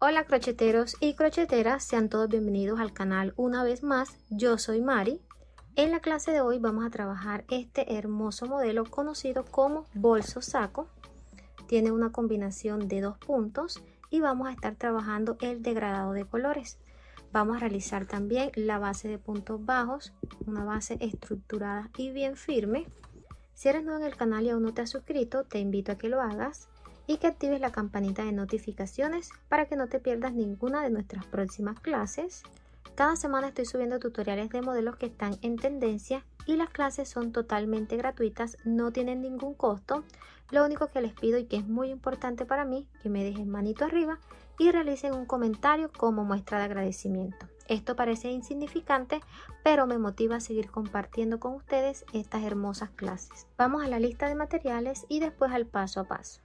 Hola crocheteros y crocheteras, sean todos bienvenidos al canal una vez más. Yo soy Mari. En la clase de hoy vamos a trabajar este hermoso modelo conocido como bolso saco. Tiene una combinación de 2 puntos y vamos a estar trabajando el degradado de colores. Vamos a realizar también la base de puntos bajos, una base estructurada y bien firme. Si eres nuevo en el canal y aún no te has suscrito, te invito a que lo hagas y que actives la campanita de notificaciones para que no te pierdas ninguna de nuestras próximas clases. Cada semana estoy subiendo tutoriales de modelos que están en tendencia y las clases son totalmente gratuitas, no tienen ningún costo. Lo único que les pido y que es muy importante para mí, que me dejen manito arriba y realicen un comentario como muestra de agradecimiento. Esto parece insignificante, pero me motiva a seguir compartiendo con ustedes estas hermosas clases. Vamos a la lista de materiales y después al paso a paso.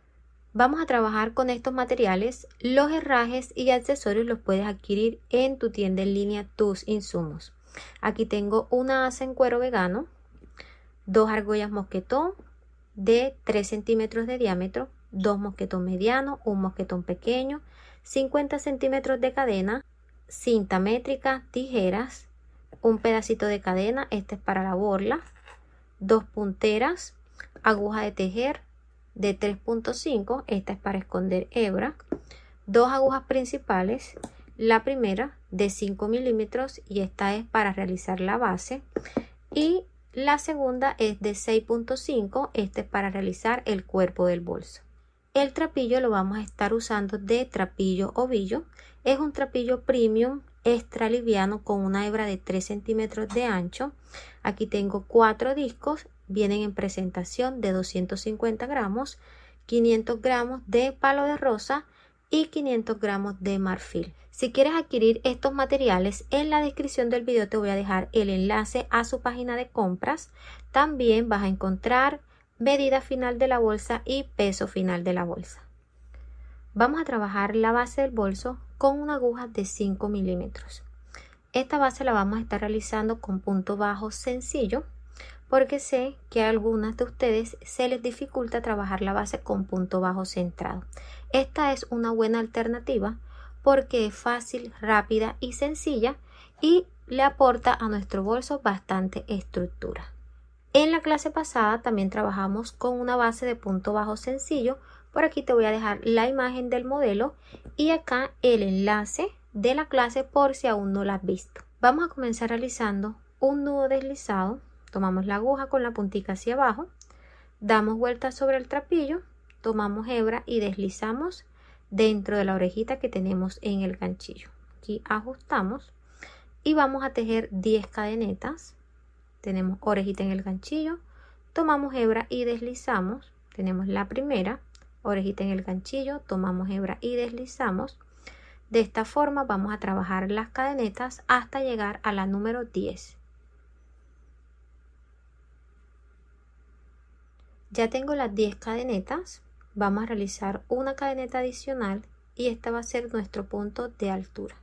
Vamos a trabajar con estos materiales. Los herrajes y accesorios los puedes adquirir en tu tienda en línea Tus Insumos. Aquí tengo una asa en cuero vegano, 2 argollas mosquetón de 3 centímetros de diámetro, 2 mosquetón mediano, un mosquetón pequeño, 50 centímetros de cadena, cinta métrica, tijeras, un pedacito de cadena, este es para la borla, 2 punteras, aguja de tejer de 3.5, esta es para esconder hebra, 2 agujas principales, la primera de 5 milímetros y esta es para realizar la base, y la segunda es de 6.5, este es para realizar el cuerpo del bolso. El trapillo lo vamos a estar usando de trapillo ovillo, es un trapillo premium extra liviano con una hebra de 3 centímetros de ancho. Aquí tengo 4 discos, vienen en presentación de 250 gramos, 500 gramos de palo de rosa y 500 gramos de marfil. Si quieres adquirir estos materiales, en la descripción del video te voy a dejar el enlace a su página de compras. También vas a encontrar medida final de la bolsa y peso final de la bolsa. Vamos a trabajar la base del bolso con una aguja de 5 milímetros. Esta base la vamos a estar realizando con punto bajo sencillo, porque sé que a algunas de ustedes se les dificulta trabajar la base con punto bajo centrado. Esta es una buena alternativa porque es fácil, rápida y sencilla y le aporta a nuestro bolso bastante estructura. En la clase pasada también trabajamos con una base de punto bajo sencillo. Por aquí te voy a dejar la imagen del modelo y acá el enlace de la clase por si aún no la has visto. Vamos a comenzar realizando un nudo deslizado. Tomamos la aguja con la puntica hacia abajo, damos vuelta sobre el trapillo, tomamos hebra y deslizamos dentro de la orejita que tenemos en el ganchillo. Aquí ajustamos y vamos a tejer 10 cadenetas. Tenemos orejita en el ganchillo, tomamos hebra y deslizamos. Tenemos la primera, orejita en el ganchillo, tomamos hebra y deslizamos. De esta forma vamos a trabajar las cadenetas hasta llegar a la número 10. Ya tengo las 10 cadenetas, vamos a realizar una cadeneta adicional y esta va a ser nuestro punto de altura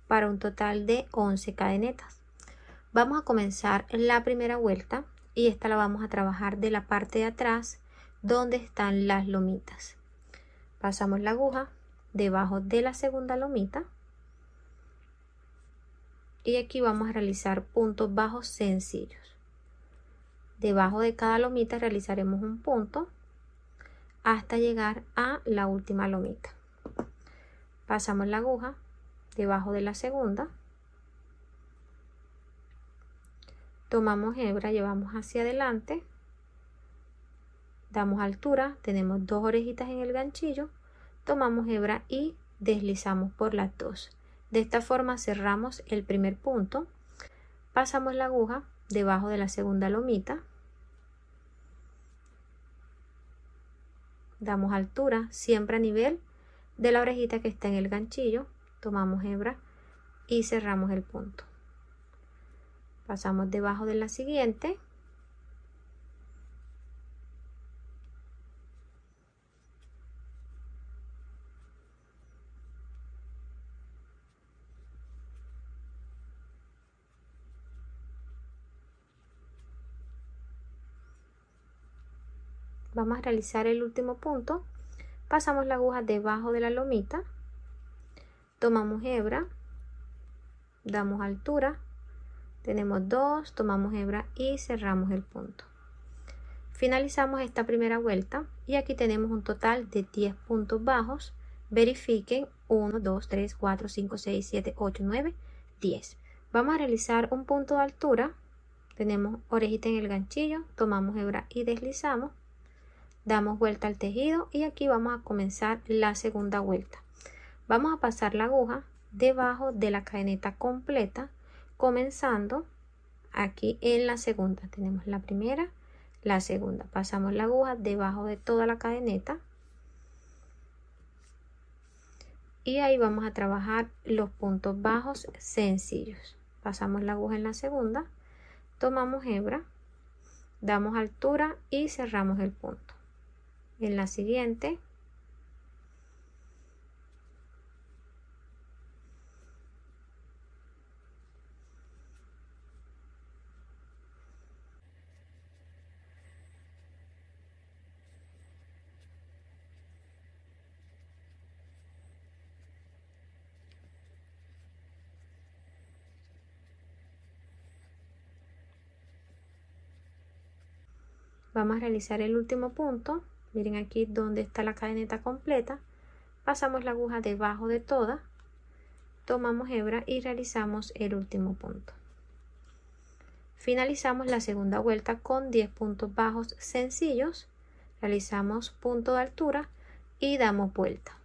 para un total de 11 cadenetas. Vamos a comenzar la primera vuelta y esta la vamos a trabajar de la parte de atrás donde están las lomitas. Pasamos la aguja debajo de la segunda lomita y aquí vamos a realizar puntos bajos sencillos. Debajo de cada lomita realizaremos un punto hasta llegar a la última lomita. Pasamos la aguja debajo de la segunda, tomamos hebra, llevamos hacia adelante, damos altura, tenemos 2 orejitas en el ganchillo, tomamos hebra y deslizamos por las 2. De esta forma cerramos el primer punto, pasamos la aguja debajo de la segunda lomita, damos altura siempre a nivel de la orejita que está en el ganchillo, tomamos hebra y cerramos el punto. Pasamos debajo de la siguiente, vamos a realizar el último punto, pasamos la aguja debajo de la lomita tomamos hebra, damos altura, tenemos 2, tomamos hebra y cerramos el punto. Finalizamos esta primera vuelta y aquí tenemos un total de 10 puntos bajos. Verifiquen 1, 2, 3, 4, 5, 6, 7, 8, 9, 10. Vamos a realizar un punto de altura. Tenemos orejita en el ganchillo, tomamos hebra y deslizamos. Damos vuelta al tejido y aquí vamos a comenzar la segunda vuelta. Vamos a pasar la aguja debajo de la cadeneta completa, comenzando aquí en la segunda. Tenemos la primera, la segunda. Pasamos la aguja debajo de toda la cadeneta y ahí vamos a trabajar los puntos bajos sencillos. Pasamos la aguja en la segunda, tomamos hebra, damos altura y cerramos el punto. En la siguiente vamos a realizar el último punto. Miren aquí donde está la cadeneta completa, pasamos la aguja debajo de toda, tomamos hebra y realizamos el último punto. Finalizamos la segunda vuelta con 10 puntos bajos sencillos, realizamos punto de altura y damos vuelta.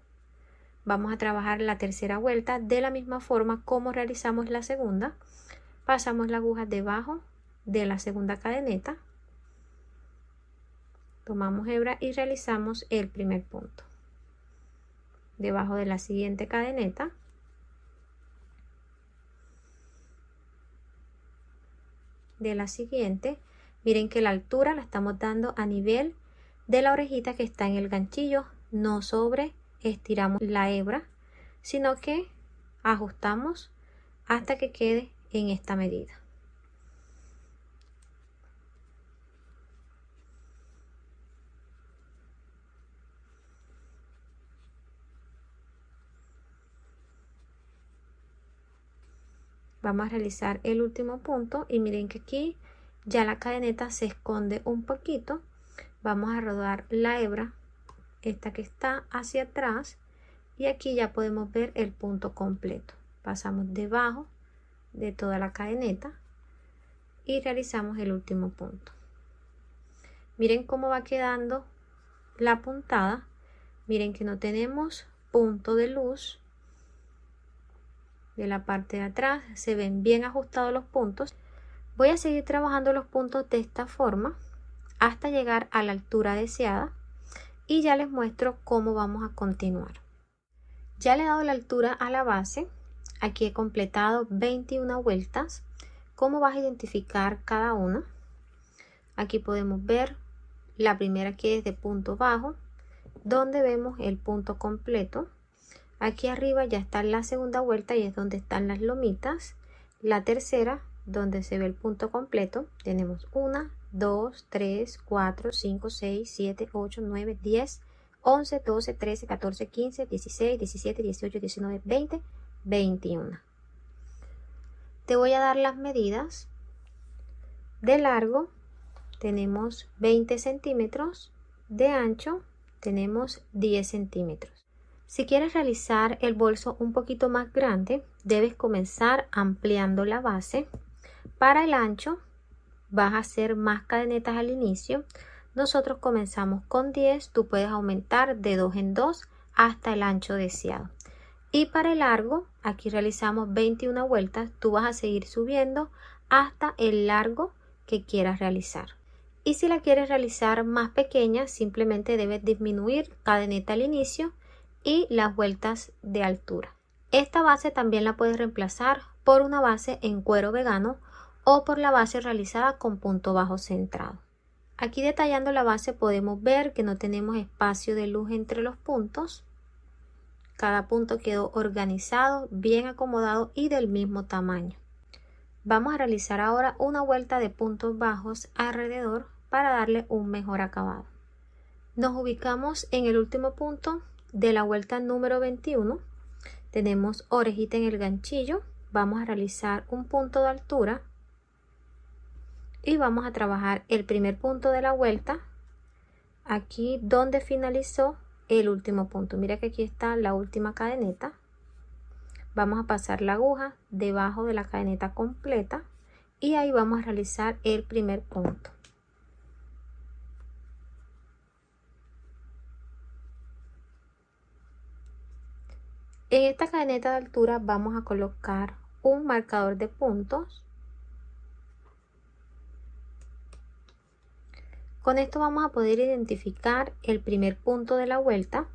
Vamos a trabajar la tercera vuelta de la misma forma como realizamos la segunda. Pasamos la aguja debajo de la segunda cadeneta, tomamos hebra y realizamos el primer punto. Debajo de la siguiente cadeneta, de la siguiente, miren que la altura la estamos dando a nivel de la orejita que está en el ganchillo, no sobre estiramos la hebra, sino que ajustamos hasta que quede en esta medida. Vamos a realizar el último punto y miren que aquí ya la cadeneta se esconde un poquito. Vamos a rodar la hebra, esta que está hacia atrás, y aquí ya podemos ver el punto completo. Pasamos debajo de toda la cadeneta y realizamos el último punto. Miren cómo va quedando la puntada. Miren que no tenemos punto de luz. De la parte de atrás se ven bien ajustados los puntos. Voy a seguir trabajando los puntos de esta forma hasta llegar a la altura deseada y ya les muestro cómo vamos a continuar. Ya le he dado la altura a la base. Aquí he completado 21 vueltas. ¿Cómo vas a identificar cada una? Aquí podemos ver la primera, que es de punto bajo, donde vemos el punto completo. Aquí arriba ya está la segunda vuelta y es donde están las lomitas. La tercera, donde se ve el punto completo, tenemos 1, 2, 3, 4, 5, 6, 7, 8, 9, 10, 11, 12, 13, 14, 15, 16, 17, 18, 19, 20, 21. Te voy a dar las medidas. De largo tenemos 20 centímetros, de ancho tenemos 10 centímetros. Si quieres realizar el bolso un poquito más grande, debes comenzar ampliando la base. Para el ancho vas a hacer más cadenetas al inicio. Nosotros comenzamos con 10, tú puedes aumentar de 2 en 2 hasta el ancho deseado. Y para el largo, aquí realizamos 21 vueltas, tú vas a seguir subiendo hasta el largo que quieras realizar. Y si la quieres realizar más pequeña, simplemente debes disminuir cadeneta al inicio y las vueltas de altura. Esta base también la puedes reemplazar por una base en cuero vegano o por la base realizada con punto bajo centrado. Aquí detallando la base podemos ver que no tenemos espacio de luz entre los puntos. Cada punto quedó organizado, bien acomodado y del mismo tamaño. Vamos a realizar ahora una vuelta de puntos bajos alrededor para darle un mejor acabado. Nos ubicamos en el último punto de la vuelta número 21 tenemos orejita en el ganchillo, vamos a realizar un punto de altura y vamos a trabajar el primer punto de la vuelta aquí donde finalizó el último punto. Mira que aquí está la última cadeneta. Vamos a pasar la aguja debajo de la cadeneta completa y ahí vamos a realizar el primer punto. En esta cadeneta de altura vamos a colocar un marcador de puntos. Con esto vamos a poder identificar el primer punto de la vuelta.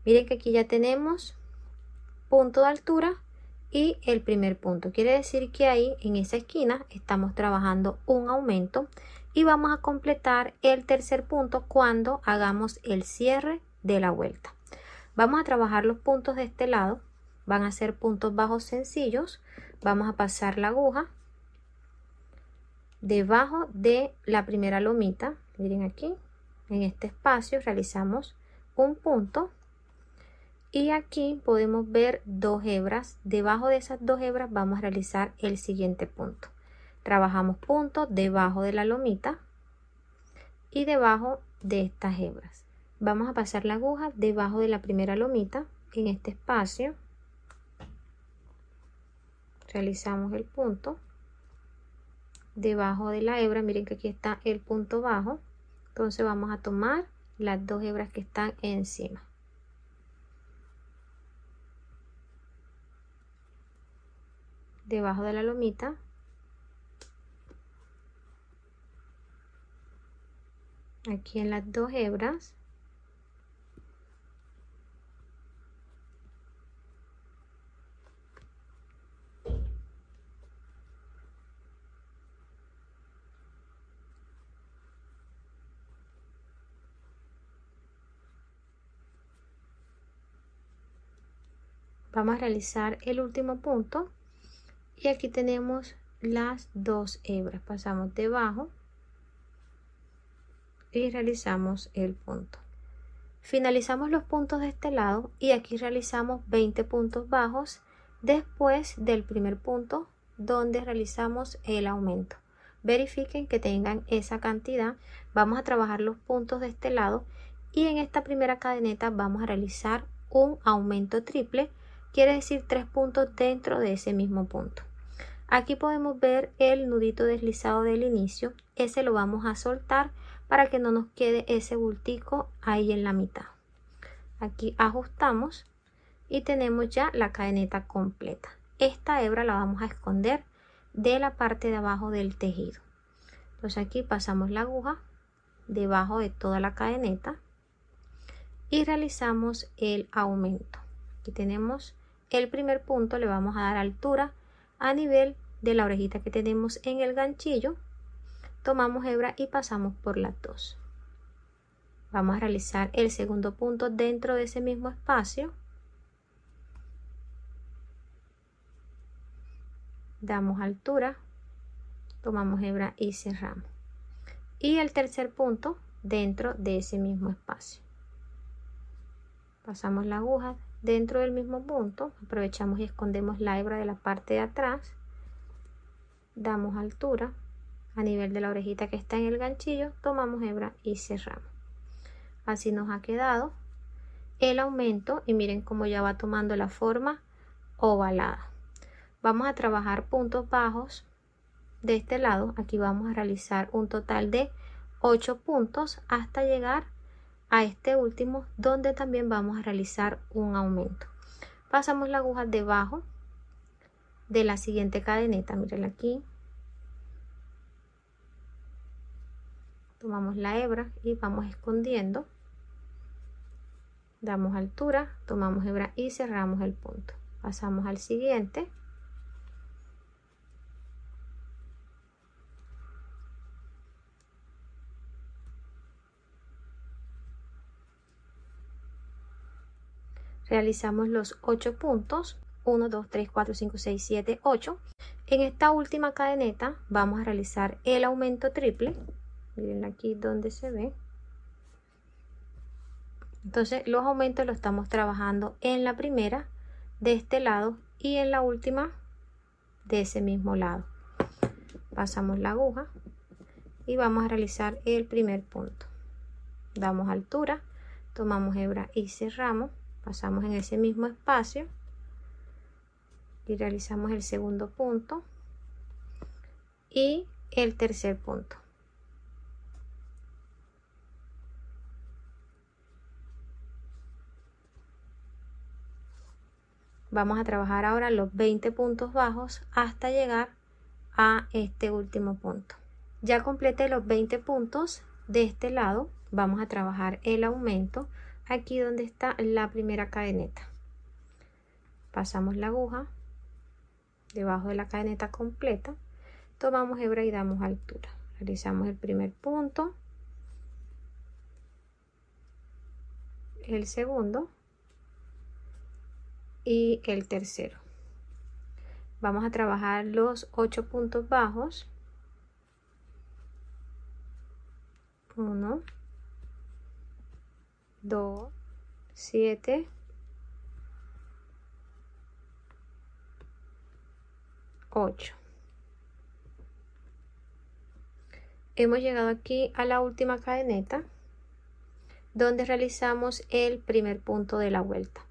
Miren que aquí ya tenemos punto de altura y el primer punto. Quiere decir que ahí en esa esquina estamos trabajando un aumento y vamos a completar el tercer punto cuando hagamos el cierre de la vuelta. Vamos a trabajar los puntos de este lado. Van a ser puntos bajos sencillos. Vamos a pasar la aguja debajo de la primera lomita. Miren aquí, en este espacio realizamos un punto y aquí podemos ver 2 hebras. Debajo de esas 2 hebras vamos a realizar el siguiente punto. Trabajamos puntos debajo de la lomita y debajo de estas hebras. Vamos a pasar la aguja debajo de la primera lomita en este espacio. Realizamos el punto debajo de la hebra. Miren que aquí está el punto bajo. Entonces vamos a tomar las 2 hebras que están encima. Debajo de la lomita. Aquí en las 2 hebras. Vamos a realizar el último punto y aquí tenemos las 2 hebras. Pasamos debajo y realizamos el punto. Finalizamos los puntos de este lado y aquí realizamos 20 puntos bajos después del primer punto donde realizamos el aumento. Verifiquen que tengan esa cantidad. Vamos a trabajar los puntos de este lado y en esta primera cadeneta vamos a realizar un aumento triple. Quiere decir 3 puntos dentro de ese mismo punto. Aquí podemos ver el nudito deslizado del inicio. Ese lo vamos a soltar para que no nos quede ese bultico ahí en la mitad. Aquí ajustamos y tenemos ya la cadeneta completa. Esta hebra la vamos a esconder de la parte de abajo del tejido. Entonces aquí pasamos la aguja debajo de toda la cadeneta y realizamos el aumento. Aquí tenemos el primer punto, le vamos a dar altura a nivel de la orejita que tenemos en el ganchillo. Tomamos hebra y pasamos por las 2. Vamos a realizar el segundo punto dentro de ese mismo espacio. Damos altura, tomamos hebra y cerramos. Y el tercer punto dentro de ese mismo espacio. Pasamos la aguja dentro del mismo punto, aprovechamos y escondemos la hebra de la parte de atrás, damos altura a nivel de la orejita que está en el ganchillo, tomamos hebra y cerramos. Así nos ha quedado el aumento y miren cómo ya va tomando la forma ovalada. Vamos a trabajar puntos bajos de este lado. Aquí vamos a realizar un total de 8 puntos hasta llegar a este último donde también vamos a realizar un aumento. Pasamos la aguja debajo de la siguiente cadeneta, miren aquí, tomamos la hebra y vamos escondiendo, damos altura, tomamos hebra y cerramos el punto. Pasamos al siguiente. Realizamos los 8 puntos, 1, 2, 3, 4, 5, 6, 7, 8. En esta última cadeneta vamos a realizar el aumento triple. Miren aquí donde se ve. Entonces los aumentos los estamos trabajando en la primera de este lado y en la última de ese mismo lado. Pasamos la aguja y vamos a realizar el primer punto. Damos altura, tomamos hebra y cerramos, pasamos en ese mismo espacio y realizamos el segundo punto y el tercer punto. Vamos a trabajar ahora los 20 puntos bajos hasta llegar a este último punto. Ya completé los 20 puntos de este lado. Vamos a trabajar el aumento aquí donde está la primera cadeneta. Pasamos la aguja debajo de la cadeneta completa, tomamos hebra y damos altura. Realizamos el primer punto, el segundo y el tercero. Vamos a trabajar los 8 puntos bajos. 1, 2, 7, 8. Hemos llegado aquí a la última cadeneta donde realizamos el primer punto de la vuelta.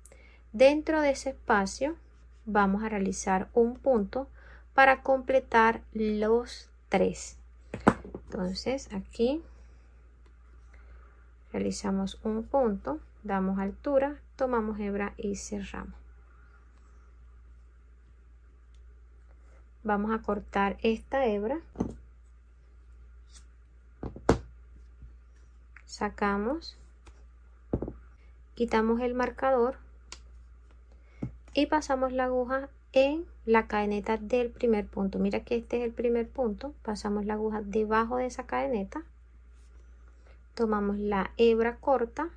Dentro de ese espacio vamos a realizar un punto para completar los 3. Entonces aquí realizamos un punto, damos altura, tomamos hebra y cerramos. Vamos a cortar esta hebra, sacamos, quitamos el marcador y pasamos la aguja en la cadeneta del primer punto. Mira que este es el primer punto, pasamos la aguja debajo de esa cadeneta, tomamos la hebra corta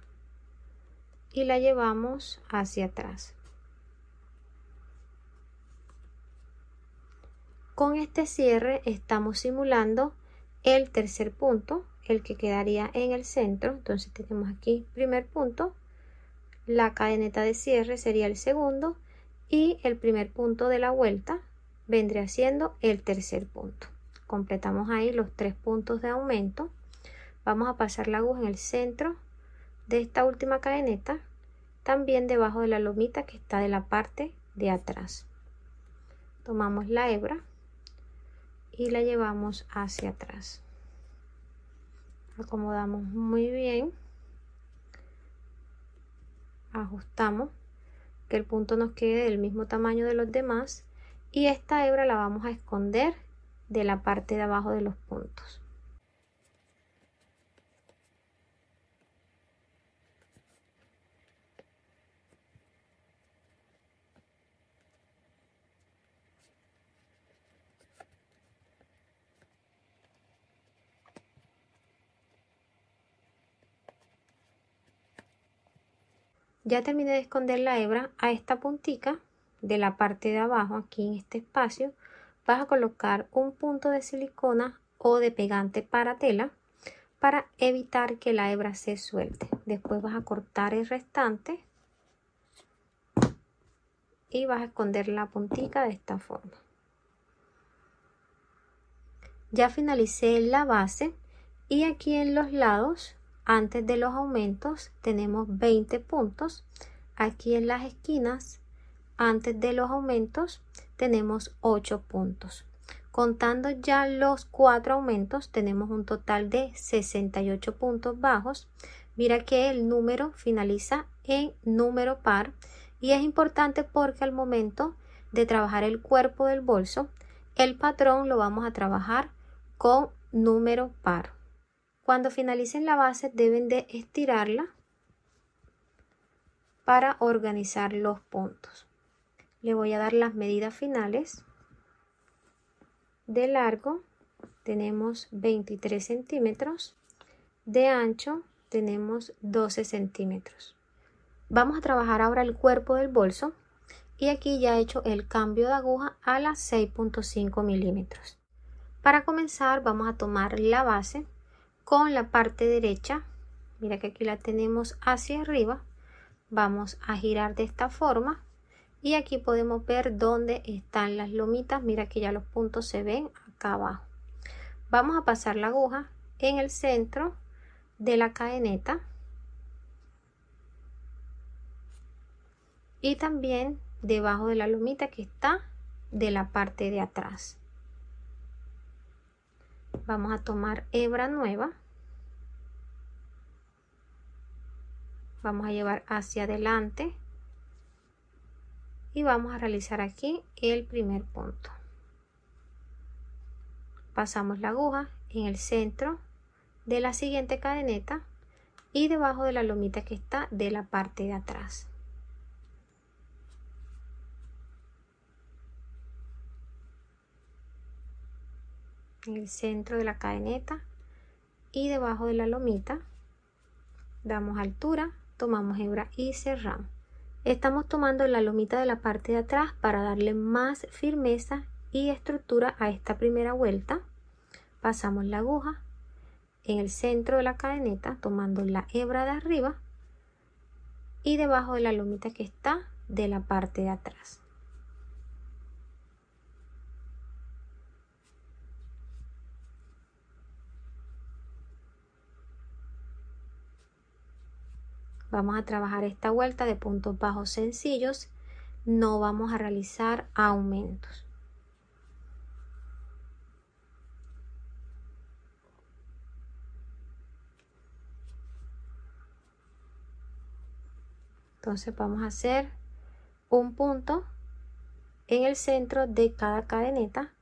y la llevamos hacia atrás. Con este cierre estamos simulando el tercer punto, el que quedaría en el centro. Entonces tenemos aquí primer punto, la cadeneta de cierre sería el segundo y el primer punto de la vuelta vendría siendo el tercer punto. Completamos ahí los 3 puntos de aumento. Vamos a pasar la aguja en el centro de esta última cadeneta, también debajo de la lomita que está de la parte de atrás. Tomamos la hebra y la llevamos hacia atrás. Acomodamos muy bien, ajustamos que el punto nos quede del mismo tamaño de los demás y esta hebra la vamos a esconder de la parte de abajo de los puntos. Ya terminé de esconder la hebra. A esta puntica de la parte de abajo, aquí en este espacio, vas a colocar un punto de silicona o de pegante para tela para evitar que la hebra se suelte. Después vas a cortar el restante y vas a esconder la puntica de esta forma. Ya finalicé la base y aquí en los lados, antes de los aumentos, tenemos 20 puntos. Aquí en las esquinas, antes de los aumentos, tenemos 8 puntos. Contando ya los 4 aumentos, tenemos un total de 68 puntos bajos. Mira que el número finaliza en número par y es importante porque al momento de trabajar el cuerpo del bolso, el patrón lo vamos a trabajar con número par. Cuando finalicen la base deben de estirarla para organizar los puntos. Le voy a dar las medidas finales. De largo tenemos 23 centímetros, de ancho tenemos 12 centímetros. Vamos a trabajar ahora el cuerpo del bolso y aquí ya he hecho el cambio de aguja a las 6.5 milímetros. Para comenzar vamos a tomar la base con la parte derecha, mira que aquí la tenemos hacia arriba, vamos a girar de esta forma y aquí podemos ver dónde están las lomitas. Mira que ya los puntos se ven acá abajo. Vamos a pasar la aguja en el centro de la cadeneta y también debajo de la lomita que está de la parte de atrás. Vamos a tomar hebra nueva, vamos a llevar hacia adelante y vamos a realizar aquí el primer punto. Pasamos la aguja en el centro de la siguiente cadeneta y debajo de la lomita que está de la parte de atrás. En el centro de la cadeneta y debajo de la lomita damos altura, tomamos hebra y cerramos. Estamos tomando la lomita de la parte de atrás para darle más firmeza y estructura a esta primera vuelta. Pasamos la aguja en el centro de la cadeneta tomando la hebra de arriba y debajo de la lomita que está de la parte de atrás. Vamos a trabajar esta vuelta de puntos bajos sencillos, no vamos a realizar aumentos. Entonces vamos a hacer un punto en el centro de cada cadeneta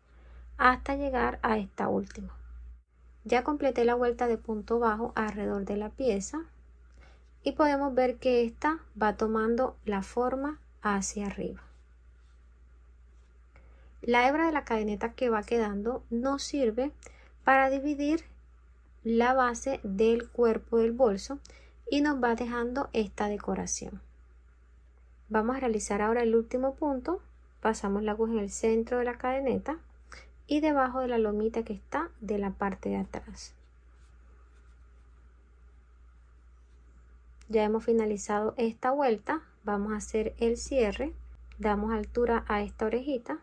hasta llegar a esta última. Ya completé la vuelta de punto bajo alrededor de la pieza y podemos ver que esta va tomando la forma hacia arriba. La hebra de la cadeneta que va quedando nos sirve para dividir la base del cuerpo del bolso y nos va dejando esta decoración. Vamos a realizar ahora el último punto. Pasamos la aguja en el centro de la cadeneta y debajo de la lomita que está de la parte de atrás. Ya hemos finalizado esta vuelta, vamos a hacer el cierre, damos altura a esta orejita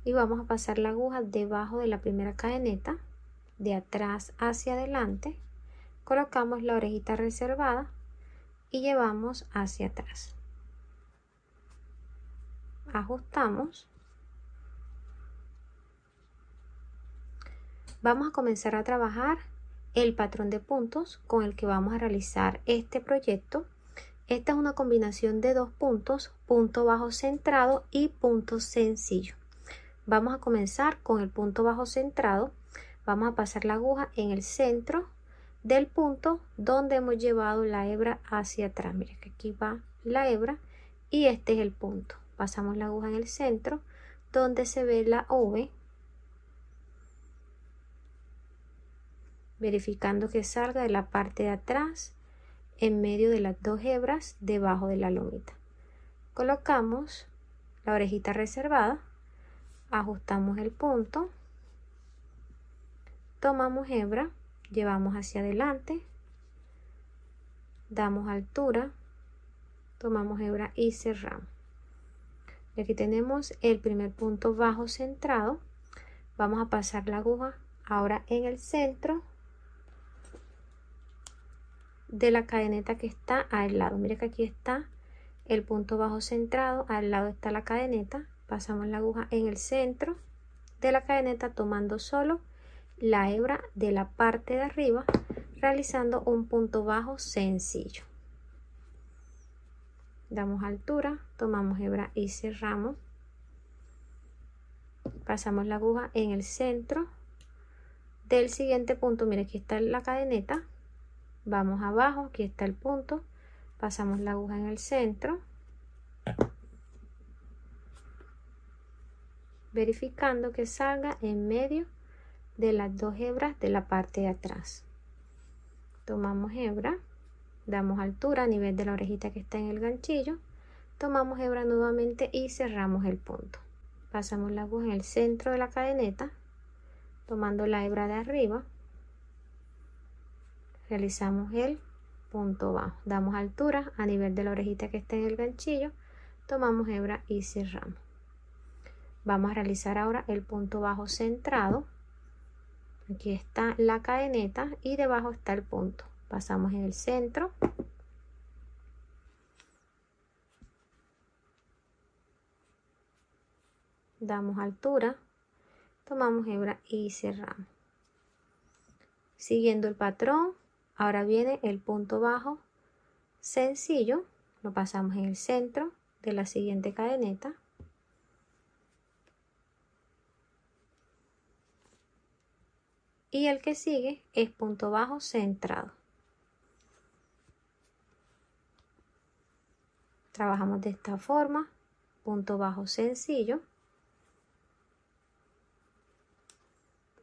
y vamos a pasar la aguja debajo de la primera cadeneta, de atrás hacia adelante, colocamos la orejita reservada y llevamos hacia atrás. Ajustamos. Vamos a comenzar a trabajar el patrón de puntos con el que vamos a realizar este proyecto. Esta es una combinación de dos puntos, punto bajo centrado y punto sencillo. Vamos a comenzar con el punto bajo centrado. Vamos a pasar la aguja en el centro del punto donde hemos llevado la hebra hacia atrás. Mira que aquí va la hebra y este es el punto. Pasamos la aguja en el centro donde se ve la V, verificando que salga de la parte de atrás en medio de las dos hebras debajo de la lomita. Colocamos la orejita reservada, ajustamos el punto, tomamos hebra, llevamos hacia adelante, damos altura, tomamos hebra y cerramos. Y aquí tenemos el primer punto bajo centrado. Vamos a pasar la aguja ahora en el centro de la cadeneta que está al lado. Mira que aquí está el punto bajo centrado, al lado está la cadeneta. Pasamos la aguja en el centro de la cadeneta tomando solo la hebra de la parte de arriba, realizando un punto bajo sencillo. Damos altura, tomamos hebra y cerramos. Pasamos la aguja en el centro del siguiente punto. Mira, aquí está la cadeneta. Vamos abajo, aquí está el punto. Pasamos la aguja en el centro, verificando que salga en medio de las dos hebras de la parte de atrás. Tomamos hebra, damos altura a nivel de la orejita que está en el ganchillo, tomamos hebra nuevamente y cerramos el punto. Pasamos la aguja en el centro de la cadeneta, tomando la hebra de arriba, realizamos el punto bajo, damos altura a nivel de la orejita que está en el ganchillo, tomamos hebra y cerramos. Vamos a realizar ahora el punto bajo centrado. Aquí está la cadeneta y debajo está el punto. Pasamos en el centro. Damos altura, tomamos hebra y cerramos. Siguiendo el patrón, ahora viene el punto bajo sencillo, lo pasamos en el centro de la siguiente cadeneta. Y el que sigue es punto bajo centrado. Trabajamos de esta forma, punto bajo sencillo.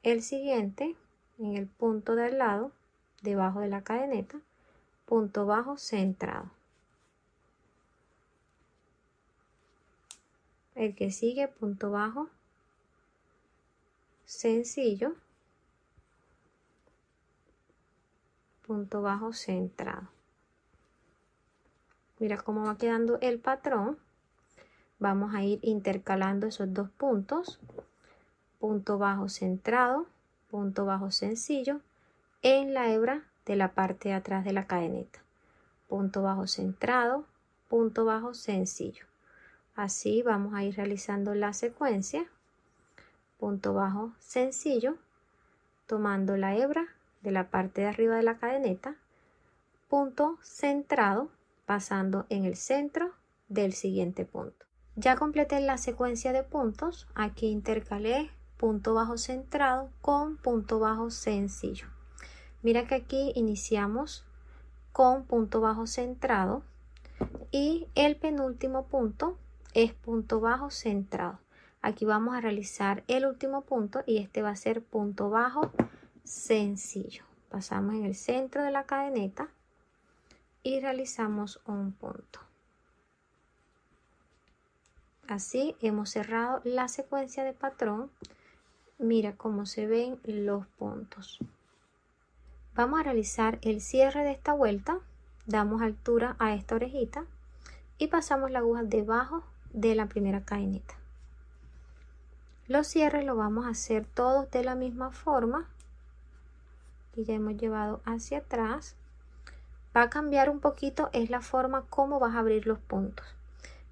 El siguiente, en el punto de al lado, debajo de la cadeneta, punto bajo centrado. El que sigue, punto bajo sencillo, punto bajo centrado. Mira cómo va quedando el patrón. Vamos a ir intercalando esos dos puntos, punto bajo centrado, punto bajo sencillo, en la hebra de la parte de atrás de la cadeneta, punto bajo centrado, punto bajo sencillo. Así vamos a ir realizando la secuencia, punto bajo sencillo, tomando la hebra de la parte de arriba de la cadeneta, punto centrado, pasando en el centro del siguiente punto. Ya completé la secuencia de puntos. Aquí intercalé punto bajo centrado con punto bajo sencillo. Mira que aquí iniciamos con punto bajo centrado y el penúltimo punto es punto bajo centrado. Aquí vamos a realizar el último punto y este va a ser punto bajo sencillo. Pasamos en el centro de la cadeneta y realizamos un punto. Así hemos cerrado la secuencia de patrón. Mira cómo se ven los puntos. Vamos a realizar el cierre de esta vuelta. Damos altura a esta orejita y pasamos la aguja debajo de la primera cadeneta. Los cierres los vamos a hacer todos de la misma forma. Y ya hemos llevado hacia atrás. Va a cambiar un poquito es la forma como vas a abrir los puntos.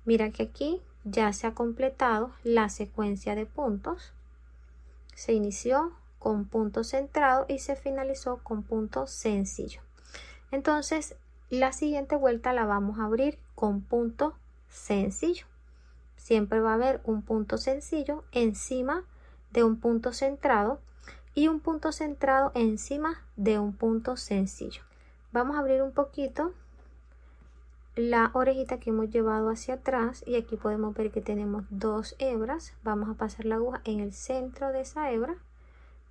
Mira que aquí ya se ha completado la secuencia de puntos. Se inició con punto centrado y se finalizó con punto sencillo. Entonces la siguiente vuelta la vamos a abrir con punto sencillo. Siempre va a haber un punto sencillo encima de un punto centrado y un punto centrado encima de un punto sencillo. Vamos a abrir un poquito la orejita que hemos llevado hacia atrás y aquí podemos ver que tenemos dos hebras. Vamos a pasar la aguja en el centro de esa hebra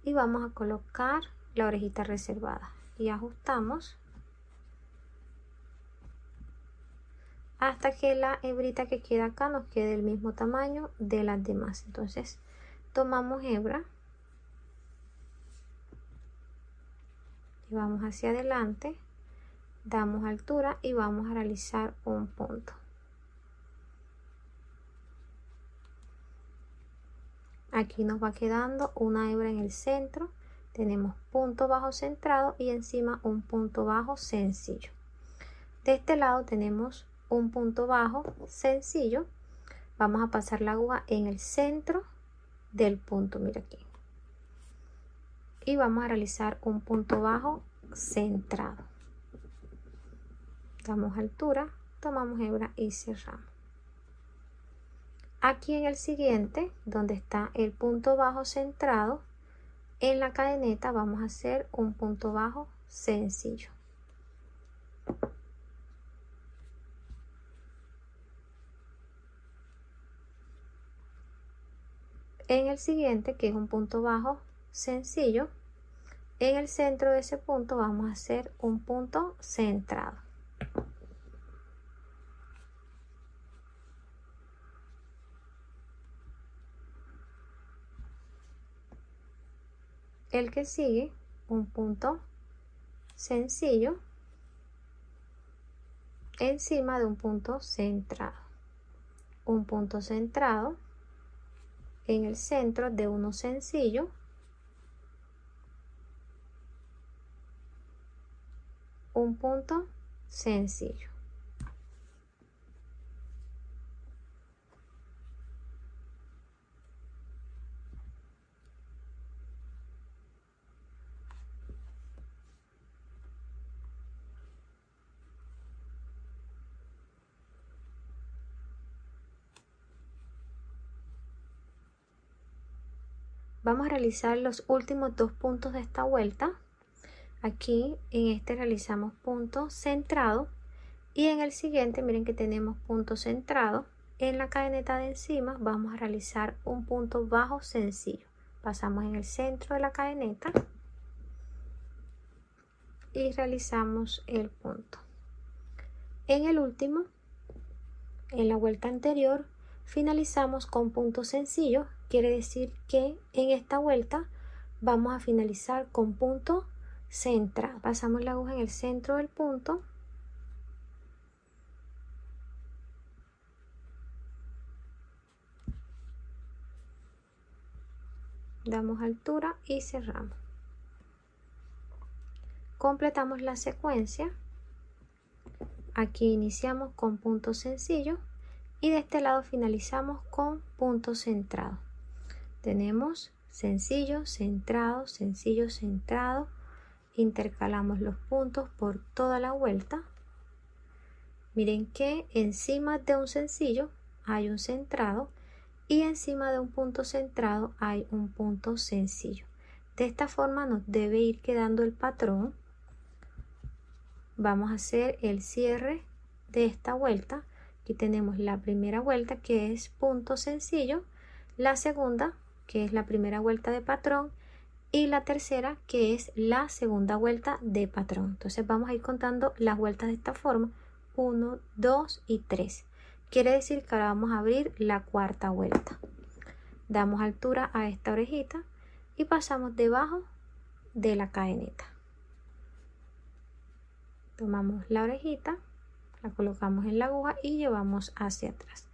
y vamos a colocar la orejita reservada y ajustamos hasta que la hebrita que queda acá nos quede del mismo tamaño de las demás. Entonces tomamos hebra, llevamos hacia adelante, damos altura y vamos a realizar un punto. Aquí nos va quedando una hebra en el centro, tenemos punto bajo centrado y encima un punto bajo sencillo. De este lado tenemos un punto bajo sencillo. Vamos a pasar la aguja en el centro del punto, mira aquí. Y vamos a realizar un punto bajo centrado. Damos altura, tomamos hebra y cerramos. Aquí en el siguiente, donde está el punto bajo centrado, en la cadeneta vamos a hacer un punto bajo sencillo. En el siguiente, que es un punto bajo sencillo, en el centro de ese punto vamos a hacer un punto centrado. El que sigue, un punto sencillo encima de un punto centrado. un punto centrado en el centro de uno sencillo, un punto sencillo. Vamos a realizar los últimos dos puntos de esta vuelta. Aquí en este realizamos punto centrado y en el siguiente miren que tenemos punto centrado. En la cadeneta de encima vamos a realizar un punto bajo sencillo. Pasamos en el centro de la cadeneta y realizamos el punto. En el último, en la vuelta anterior, finalizamos con punto sencillo. Quiere decir que en esta vuelta vamos a finalizar con punto centrado. Pasamos la aguja en el centro del punto. Damos altura y cerramos. Completamos la secuencia. Aquí iniciamos con punto sencillo y de este lado finalizamos con punto centrado. Tenemos sencillo, centrado, sencillo, centrado. Intercalamos los puntos por toda la vuelta. Miren que encima de un sencillo hay un centrado y encima de un punto centrado hay un punto sencillo. De esta forma nos debe ir quedando el patrón. Vamos a hacer el cierre de esta vuelta. Aquí tenemos la primera vuelta que es punto sencillo, la segunda que es la primera vuelta de patrón y la tercera que es la segunda vuelta de patrón. Entonces vamos a ir contando las vueltas de esta forma: 1, 2 y 3. Quiere decir que ahora vamos a abrir la cuarta vuelta. Damos altura a esta orejita y pasamos debajo de la cadeneta. Tomamos la orejita, la colocamos en la aguja y llevamos hacia atrás.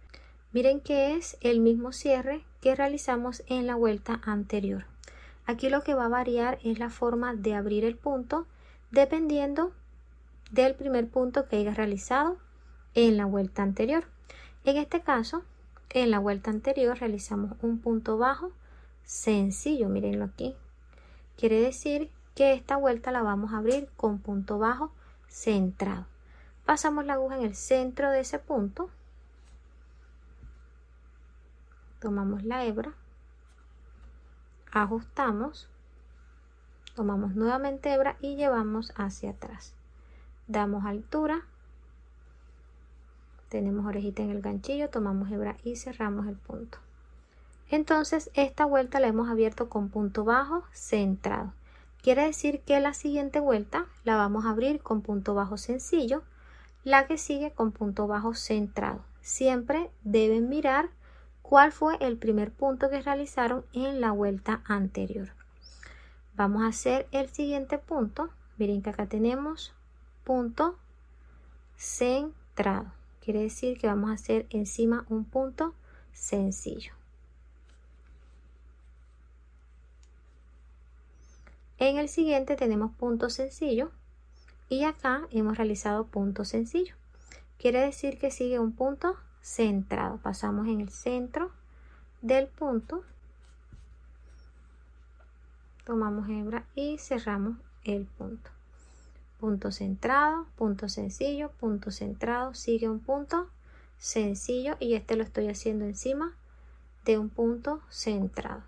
Miren que es el mismo cierre que realizamos en la vuelta anterior. Aquí lo que va a variar es la forma de abrir el punto dependiendo del primer punto que hayas realizado en la vuelta anterior. En este caso, en la vuelta anterior realizamos un punto bajo sencillo, mírenlo aquí. Quiere decir que esta vuelta la vamos a abrir con punto bajo centrado. Pasamos la aguja en el centro de ese punto. Tomamos la hebra, ajustamos, tomamos nuevamente hebra y llevamos hacia atrás. Damos altura, tenemos orejita en el ganchillo, tomamos hebra y cerramos el punto. Entonces esta vuelta la hemos abierto con punto bajo centrado. Quiere decir que la siguiente vuelta la vamos a abrir con punto bajo sencillo, la que sigue con punto bajo centrado. Siempre deben mirar cuál fue el primer punto que realizaron en la vuelta anterior. Vamos a hacer el siguiente punto. Miren que acá tenemos punto centrado. Quiere decir que vamos a hacer encima un punto sencillo. En el siguiente tenemos punto sencillo y acá hemos realizado punto sencillo. Quiere decir que sigue un punto centrado. Pasamos en el centro del punto, tomamos hebra y cerramos el punto. Punto centrado, punto sencillo, punto centrado, sigue un punto sencillo y este lo estoy haciendo encima de un punto centrado.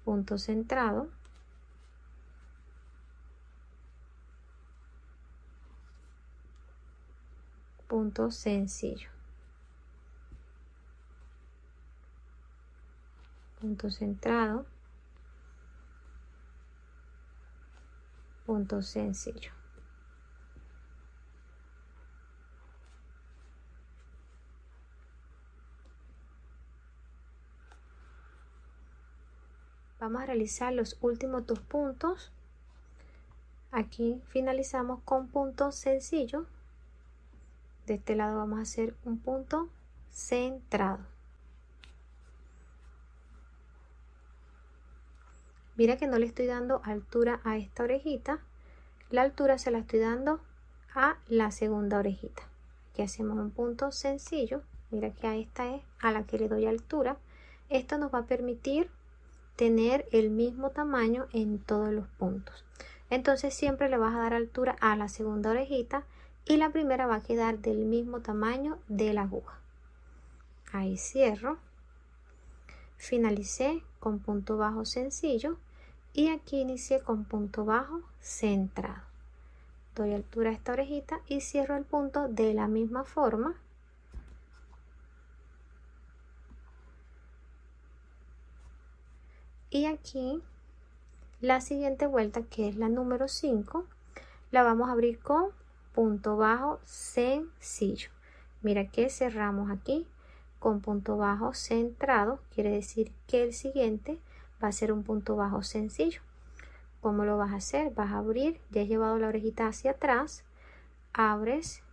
Punto centrado, punto sencillo, punto centrado, punto sencillo. Vamos a realizar los últimos dos puntos. Aquí finalizamos con punto sencillo. De este lado vamos a hacer un punto centrado. Mira que no le estoy dando altura a esta orejita, la altura se la estoy dando a la segunda orejita. Aquí hacemos un punto sencillo, mira que a esta es a la que le doy altura. Esto nos va a permitir tener el mismo tamaño en todos los puntos. Entonces siempre le vas a dar altura a la segunda orejita y la primera va a quedar del mismo tamaño de la aguja. Ahí cierro, finalicé con punto bajo sencillo y aquí inicié con punto bajo centrado. Doy altura a esta orejita y cierro el punto de la misma forma. Y aquí la siguiente vuelta, que es la número 5, la vamos a abrir con punto bajo sencillo. Mira que cerramos aquí con punto bajo centrado, quiere decir que el siguiente va a ser un punto bajo sencillo. ¿Cómo lo vas a hacer? Vas a abrir, ya has llevado la orejita hacia atrás, abres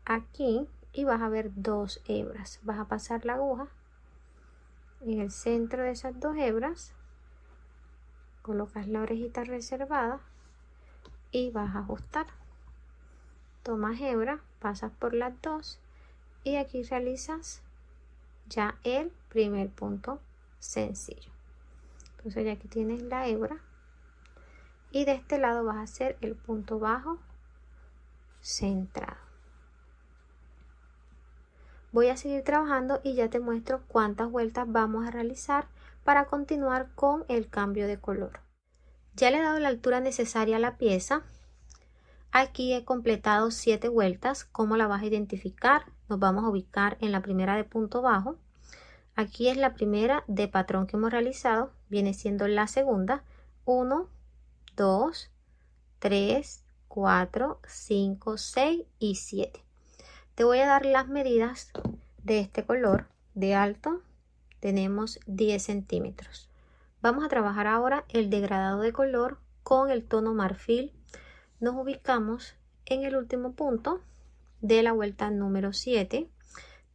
aquí y vas a ver 2 hebras. Vas a pasar la aguja en el centro de esas 2 hebras, colocas la orejita reservada y vas a ajustar. Tomas hebra, pasas por las 2 y aquí realizas ya el primer punto sencillo. Entonces ya aquí tienes la hebra y de este lado vas a hacer el punto bajo centrado. Voy a seguir trabajando y ya te muestro cuántas vueltas vamos a realizar para continuar con el cambio de color. Ya le he dado la altura necesaria a la pieza. Aquí he completado 7 vueltas. ¿Cómo la vas a identificar? Nos vamos a ubicar en la primera de punto bajo. Aquí es la primera de patrón que hemos realizado. Viene siendo la segunda. 1, 2, 3, 4, 5, 6 y 7. Te voy a dar las medidas de este color. De alto tenemos 10 centímetros. Vamos a trabajar ahora el degradado de color con el tono marfil. Nos ubicamos en el último punto de la vuelta número 7.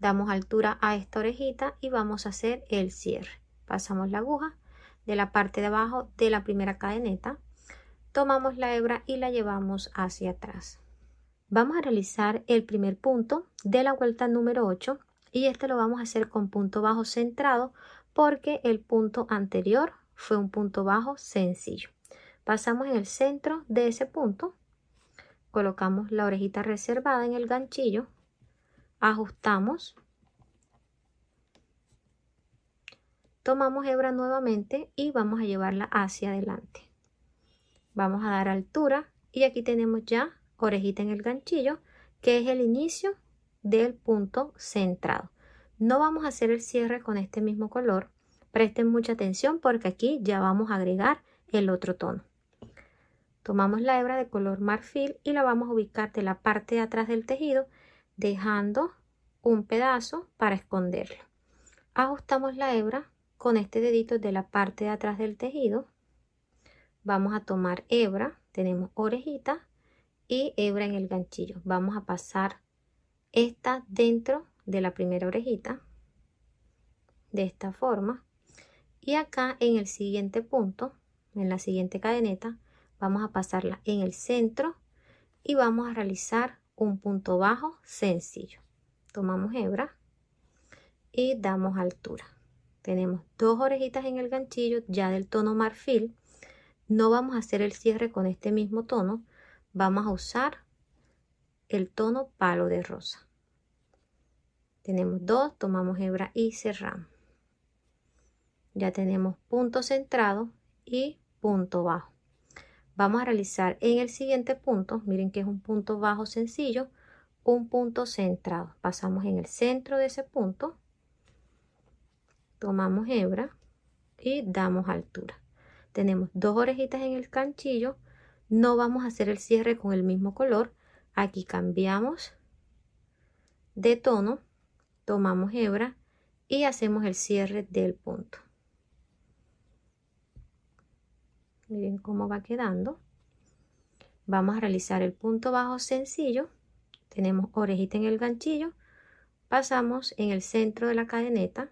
Damos altura a esta orejita y vamos a hacer el cierre. Pasamos la aguja de la parte de abajo de la primera cadeneta. Tomamos la hebra y la llevamos hacia atrás. Vamos a realizar el primer punto de la vuelta número 8 y este lo vamos a hacer con punto bajo centrado porque el punto anterior fue un punto bajo sencillo. Pasamos en el centro de ese punto, colocamos la orejita reservada en el ganchillo, ajustamos, tomamos hebra nuevamente y vamos a llevarla hacia adelante. Vamos a dar altura y aquí tenemos ya orejita en el ganchillo, que es el inicio del punto centrado. No vamos a hacer el cierre con este mismo color. Presten mucha atención porque aquí ya vamos a agregar el otro tono. Tomamos la hebra de color marfil y la vamos a ubicar de la parte de atrás del tejido, dejando un pedazo para esconderlo. Ajustamos la hebra con este dedito de la parte de atrás del tejido. Vamos a tomar hebra, tenemos orejita y hebra en el ganchillo. Vamos a pasar esta dentro de la primera orejita de esta forma y acá en el siguiente punto, en la siguiente cadeneta, vamos a pasarla en el centro y vamos a realizar un punto bajo sencillo. Tomamos hebra y damos altura. Tenemos 2 orejitas en el ganchillo ya del tono marfil. No vamos a hacer el cierre con este mismo tono. Vamos a usar el tono palo de rosa. Tenemos 2, tomamos hebra y cerramos. Ya tenemos punto centrado y punto bajo. Vamos a realizar en el siguiente punto, miren que es un punto bajo sencillo, un punto centrado. Pasamos en el centro de ese punto, tomamos hebra y damos altura. Tenemos 2 orejitas en el ganchillo. No vamos a hacer el cierre con el mismo color. Aquí cambiamos de tono, tomamos hebra y hacemos el cierre del punto. Miren cómo va quedando. Vamos a realizar el punto bajo sencillo. Tenemos orejita en el ganchillo. Pasamos en el centro de la cadeneta,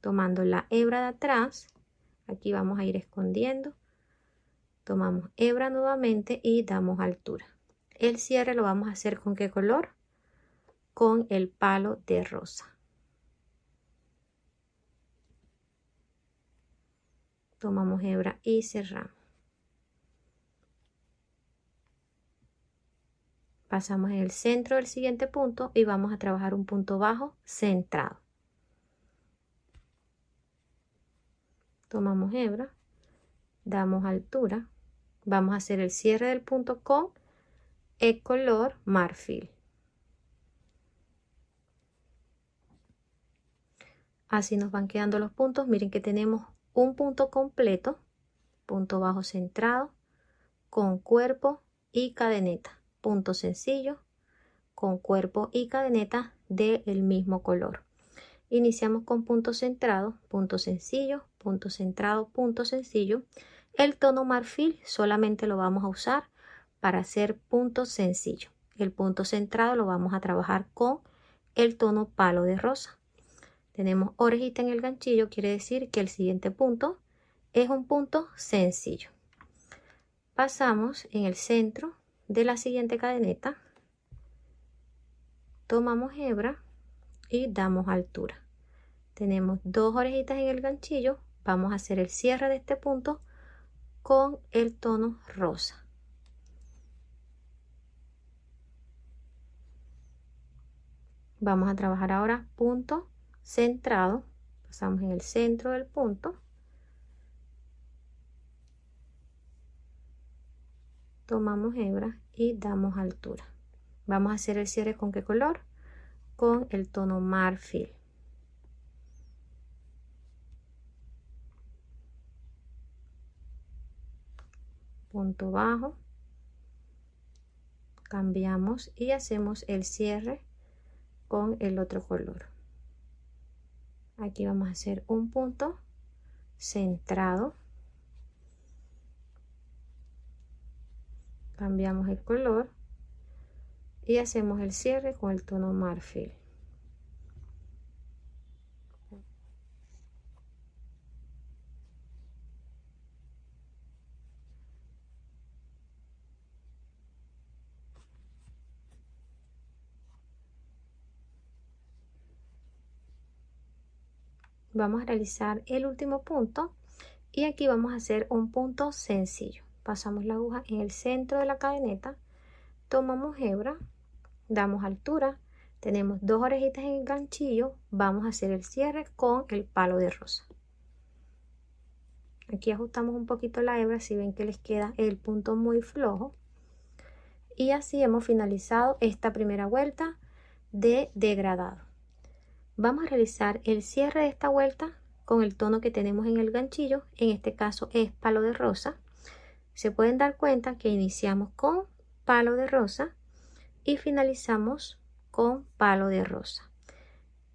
tomando la hebra de atrás. Aquí vamos a ir escondiendo. Tomamos hebra nuevamente y damos altura. El cierre lo vamos a hacer ¿con qué color? Con el palo de rosa. Tomamos hebra y cerramos. Pasamos en el centro del siguiente punto y vamos a trabajar un punto bajo centrado. Tomamos hebra, damos altura, vamos a hacer el cierre del punto con el color marfil. Así nos van quedando los puntos. Miren que tenemos un punto completo, punto bajo centrado, con cuerpo y cadeneta, punto sencillo, con cuerpo y cadeneta del mismo color. Iniciamos con punto centrado, punto sencillo, punto centrado, punto sencillo. El tono marfil solamente lo vamos a usar para hacer punto sencillo. El punto centrado lo vamos a trabajar con el tono palo de rosa. Tenemos orejita en el ganchillo, quiere decir que el siguiente punto es un punto sencillo. Pasamos en el centro de la siguiente cadeneta, tomamos hebra y damos altura. Tenemos dos orejitas en el ganchillo, vamos a hacer el cierre de este punto con el tono rosa. Vamos a trabajar ahora punto centrado, pasamos en el centro del punto, tomamos hebra y damos altura. Vamos a hacer el cierre ¿con qué color? Con el tono marfil. Punto bajo, cambiamos y hacemos el cierre con el otro color. Aquí vamos a hacer un punto centrado, cambiamos el color y hacemos el cierre con el tono marfil. Vamos a realizar el último punto y aquí vamos a hacer un punto sencillo. Pasamos la aguja en el centro de la cadeneta, tomamos hebra, damos altura, tenemos dos orejitas en el ganchillo, vamos a hacer el cierre con el palo de rosa. Aquí ajustamos un poquito la hebra si ven que les queda el punto muy flojo. Y así hemos finalizado esta primera vuelta de degradado. Vamos a realizar el cierre de esta vuelta con el tono que tenemos en el ganchillo, en este caso es palo de rosa. Se pueden dar cuenta que iniciamos con palo de rosa y finalizamos con palo de rosa.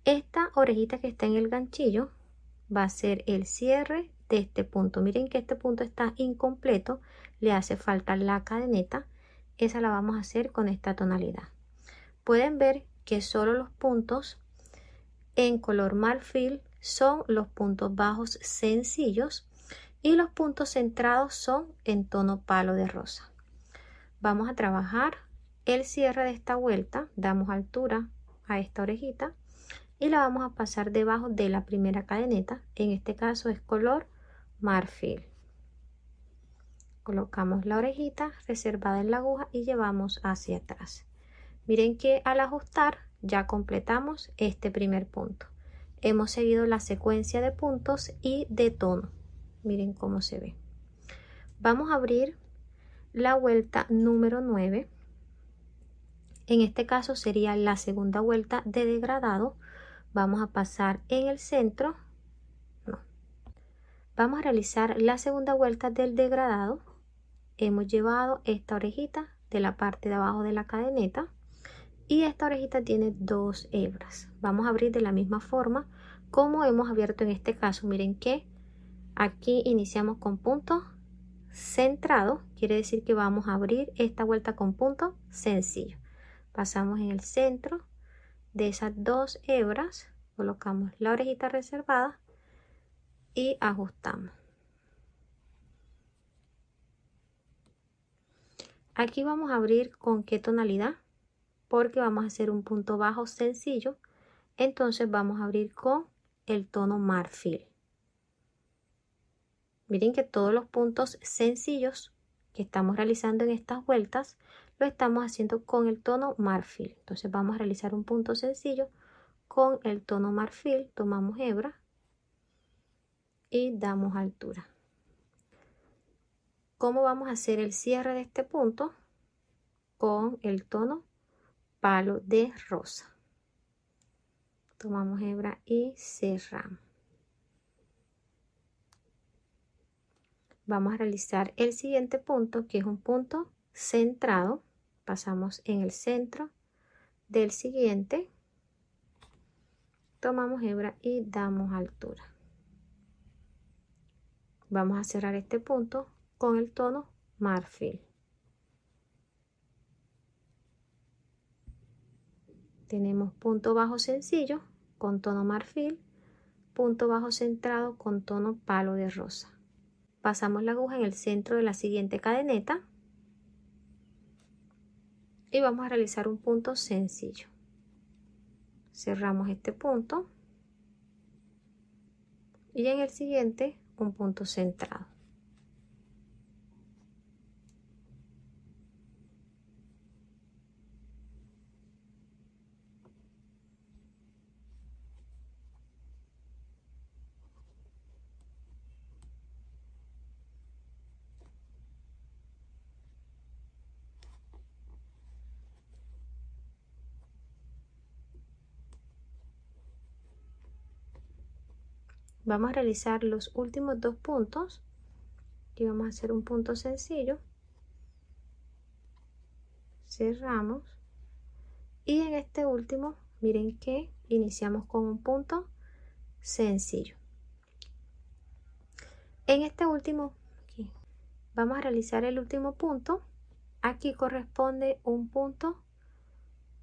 Esta orejita que está en el ganchillo va a ser el cierre de este punto. Miren que este punto está incompleto, le hace falta la cadeneta. Esa la vamos a hacer con esta tonalidad. Pueden ver que solo los puntos en color marfil son los puntos bajos sencillos y los puntos centrados son en tono palo de rosa. Vamos a trabajar el cierre de esta vuelta, damos altura a esta orejita y la vamos a pasar debajo de la primera cadeneta, en este caso es color marfil. Colocamos la orejita reservada en la aguja y llevamos hacia atrás. Miren que al ajustar ya completamos este primer punto. Hemos seguido la secuencia de puntos y de tono. Miren cómo se ve. Vamos a abrir la vuelta número 9. En este caso sería la segunda vuelta de degradado. Vamos a pasar en el centro. No. Vamos a realizar la segunda vuelta del degradado. Hemos llevado esta orejita de la parte de abajo de la cadeneta. Y esta orejita tiene dos hebras. Vamos a abrir de la misma forma como hemos abierto en este caso. Miren que aquí iniciamos con punto centrado, quiere decir que vamos a abrir esta vuelta con punto sencillo. Pasamos en el centro de esas 2 hebras, colocamos la orejita reservada y ajustamos. Aquí vamos a abrir con qué tonalidad, porque vamos a hacer un punto bajo sencillo, entonces vamos a abrir con el tono marfil. Miren que todos los puntos sencillos que estamos realizando en estas vueltas lo estamos haciendo con el tono marfil. Entonces vamos a realizar un punto sencillo con el tono marfil, tomamos hebra y damos altura. ¿Cómo vamos a hacer el cierre de este punto? Con el tono palo de rosa. Tomamos hebra y cerramos. Vamos a realizar el siguiente punto, que es un punto centrado. Pasamos en el centro del siguiente, tomamos hebra y damos altura. Vamos a cerrar este punto con el tono marfil. Tenemos punto bajo sencillo con tono marfil, punto bajo centrado con tono palo de rosa. Pasamos la aguja en el centro de la siguiente cadeneta y vamos a realizar un punto sencillo. Cerramos este punto y en el siguiente un punto centrado. Vamos a realizar los últimos 2 puntos y vamos a hacer un punto sencillo. Cerramos y en este último miren que iniciamos con un punto sencillo. En este último aquí, vamos a realizar el último punto. Aquí corresponde un punto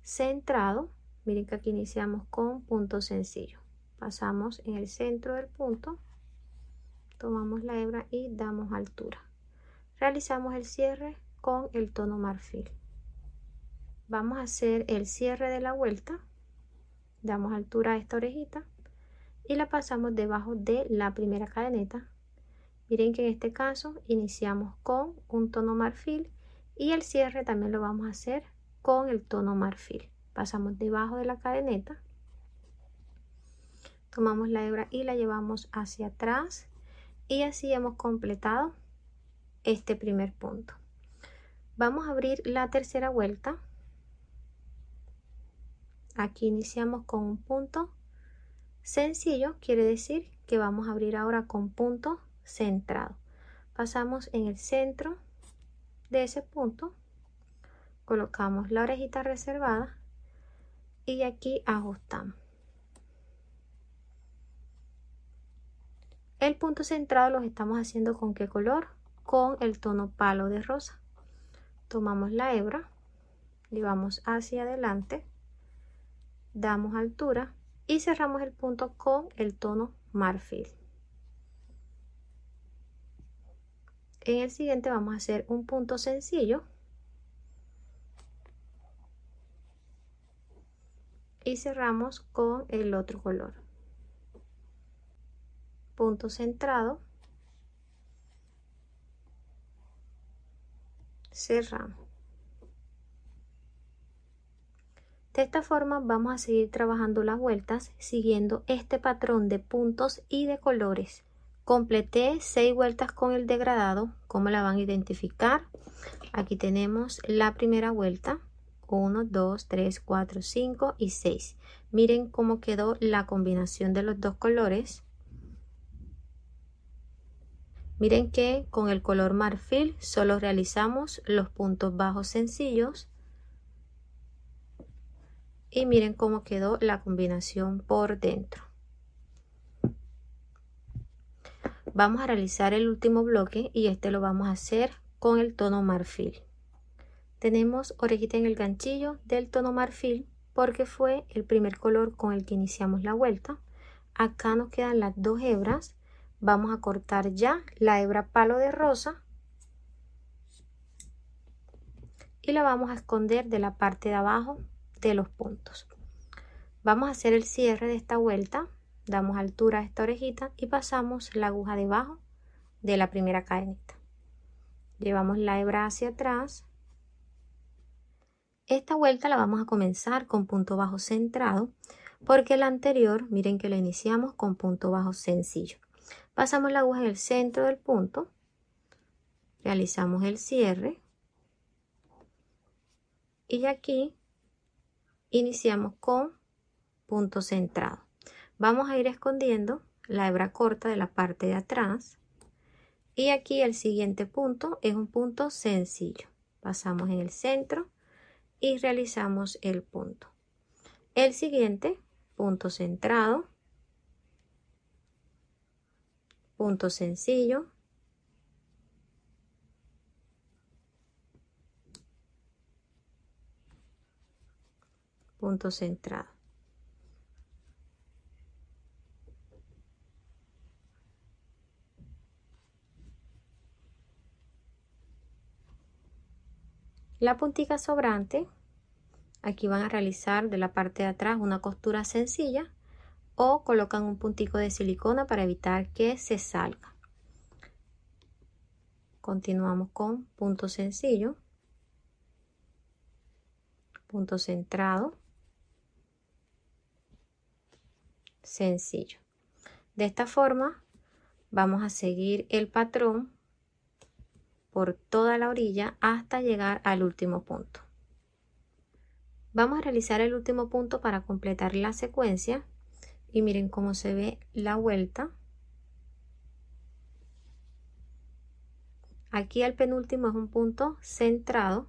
centrado. Miren que aquí iniciamos con punto sencillo. Pasamos en el centro del punto, tomamos la hebra y damos altura. Realizamos el cierre con el tono marfil. Vamos a hacer el cierre de la vuelta. Damos altura a esta orejita y la pasamos debajo de la primera cadeneta. Miren que en este caso iniciamos con un tono marfil y el cierre también lo vamos a hacer con el tono marfil. Pasamos debajo de la cadeneta, tomamos la hebra y la llevamos hacia atrás y así hemos completado este primer punto. Vamos a abrir la tercera vuelta. Aquí iniciamos con un punto sencillo, quiere decir que vamos a abrir ahora con punto centrado. Pasamos en el centro de ese punto, colocamos la orejita reservada y aquí ajustamos. El punto centrado los estamos haciendo ¿con qué color? Con el tono palo de rosa. Tomamos la hebra, llevamos hacia adelante, damos altura y cerramos el punto con el tono marfil. En el siguiente vamos a hacer un punto sencillo y cerramos con el otro color. Punto centrado, cerramos. De esta forma vamos a seguir trabajando las vueltas siguiendo este patrón de puntos y de colores. Completé 6 vueltas con el degradado. ¿Cómo la van a identificar? Aquí tenemos la primera vuelta, 1, 2, 3, 4, 5 y 6. Miren cómo quedó la combinación de los dos colores. Miren que con el color marfil solo realizamos los puntos bajos sencillos. Y miren cómo quedó la combinación por dentro. Vamos a realizar el último bloque y este lo vamos a hacer con el tono marfil. Tenemos orejita en el ganchillo del tono marfil porque fue el primer color con el que iniciamos la vuelta. Acá nos quedan las 2 hebras. Vamos a cortar ya la hebra palo de rosa y la vamos a esconder de la parte de abajo de los puntos. Vamos a hacer el cierre de esta vuelta, damos altura a esta orejita y pasamos la aguja debajo de la primera cadeneta. Llevamos la hebra hacia atrás. Esta vuelta la vamos a comenzar con punto bajo centrado porque la anterior, miren que la iniciamos con punto bajo sencillo. Pasamos la aguja en el centro del punto, realizamos el cierre y aquí iniciamos con punto centrado. Vamos a ir escondiendo la hebra corta de la parte de atrás y aquí el siguiente punto es un punto sencillo. Pasamos en el centro y realizamos el punto. El siguiente, punto centrado, punto sencillo, punto centrado. La puntica sobrante, aquí van a realizar de la parte de atrás una costura sencilla o colocan un puntico de silicona para evitar que se salga. Continuamos con punto sencillo, punto centrado, sencillo. De esta forma vamos a seguir el patrón por toda la orilla hasta llegar al último punto. Vamos a realizar el último punto para completar la secuencia y miren cómo se ve la vuelta. Aquí el penúltimo es un punto centrado,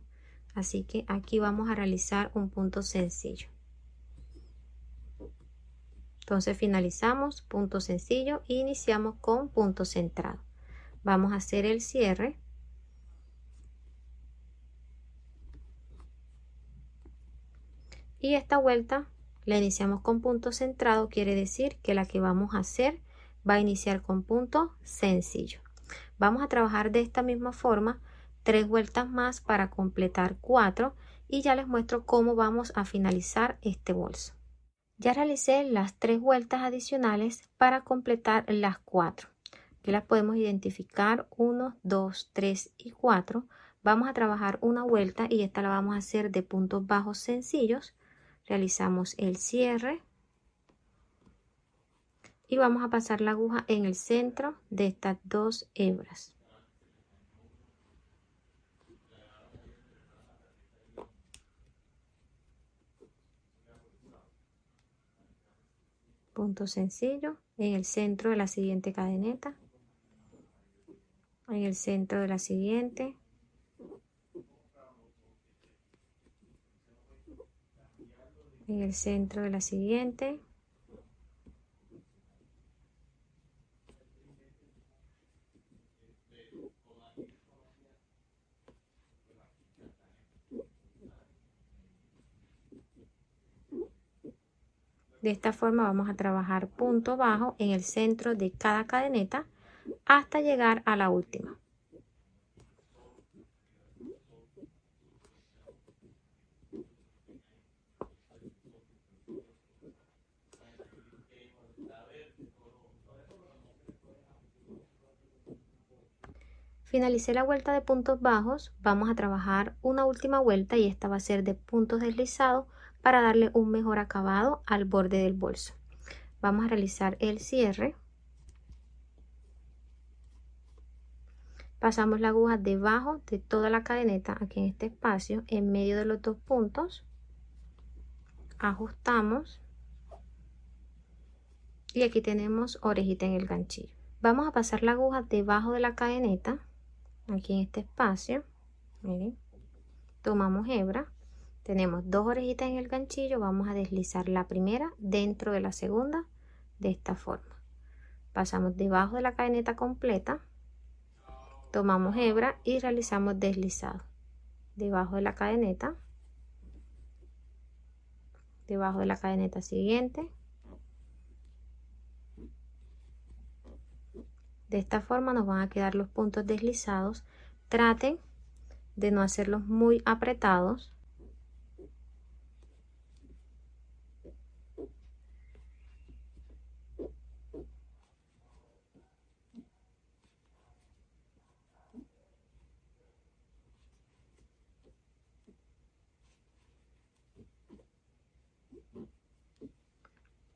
así que aquí vamos a realizar un punto sencillo. Entonces finalizamos punto sencillo e iniciamos con punto centrado. Vamos a hacer el cierre. Y esta vuelta la iniciamos con punto centrado, quiere decir que la que vamos a hacer va a iniciar con punto sencillo. Vamos a trabajar de esta misma forma 3 vueltas más para completar 4 y ya les muestro cómo vamos a finalizar este bolso. Ya realicé las 3 vueltas adicionales para completar las 4. Aquí las podemos identificar 1, 2, 3 y 4. Vamos a trabajar una vuelta y esta la vamos a hacer de puntos bajos sencillos. Realizamos el cierre y vamos a pasar la aguja en el centro de estas 2 hebras. Punto sencillo en el centro de la siguiente cadeneta, en el centro de la siguiente, en el centro de la siguiente, de esta forma vamos a trabajar punto bajo en el centro de cada cadeneta hasta llegar a la última. Finalicé la vuelta de puntos bajos, vamos a trabajar una última vuelta y esta va a ser de puntos deslizados para darle un mejor acabado al borde del bolso. Vamos a realizar el cierre. Pasamos la aguja debajo de toda la cadeneta, aquí en este espacio, en medio de los 2 puntos. Ajustamos. Y aquí tenemos orejita en el ganchillo. Vamos a pasar la aguja debajo de la cadeneta, aquí en este espacio. Miren, tomamos hebra. Tenemos 2 orejitas en el ganchillo, vamos a deslizar la primera dentro de la segunda de esta forma. Pasamos debajo de la cadeneta completa, tomamos hebra y realizamos deslizado. Debajo de la cadeneta, debajo de la cadeneta siguiente. De esta forma nos van a quedar los puntos deslizados. Traten de no hacerlos muy apretados.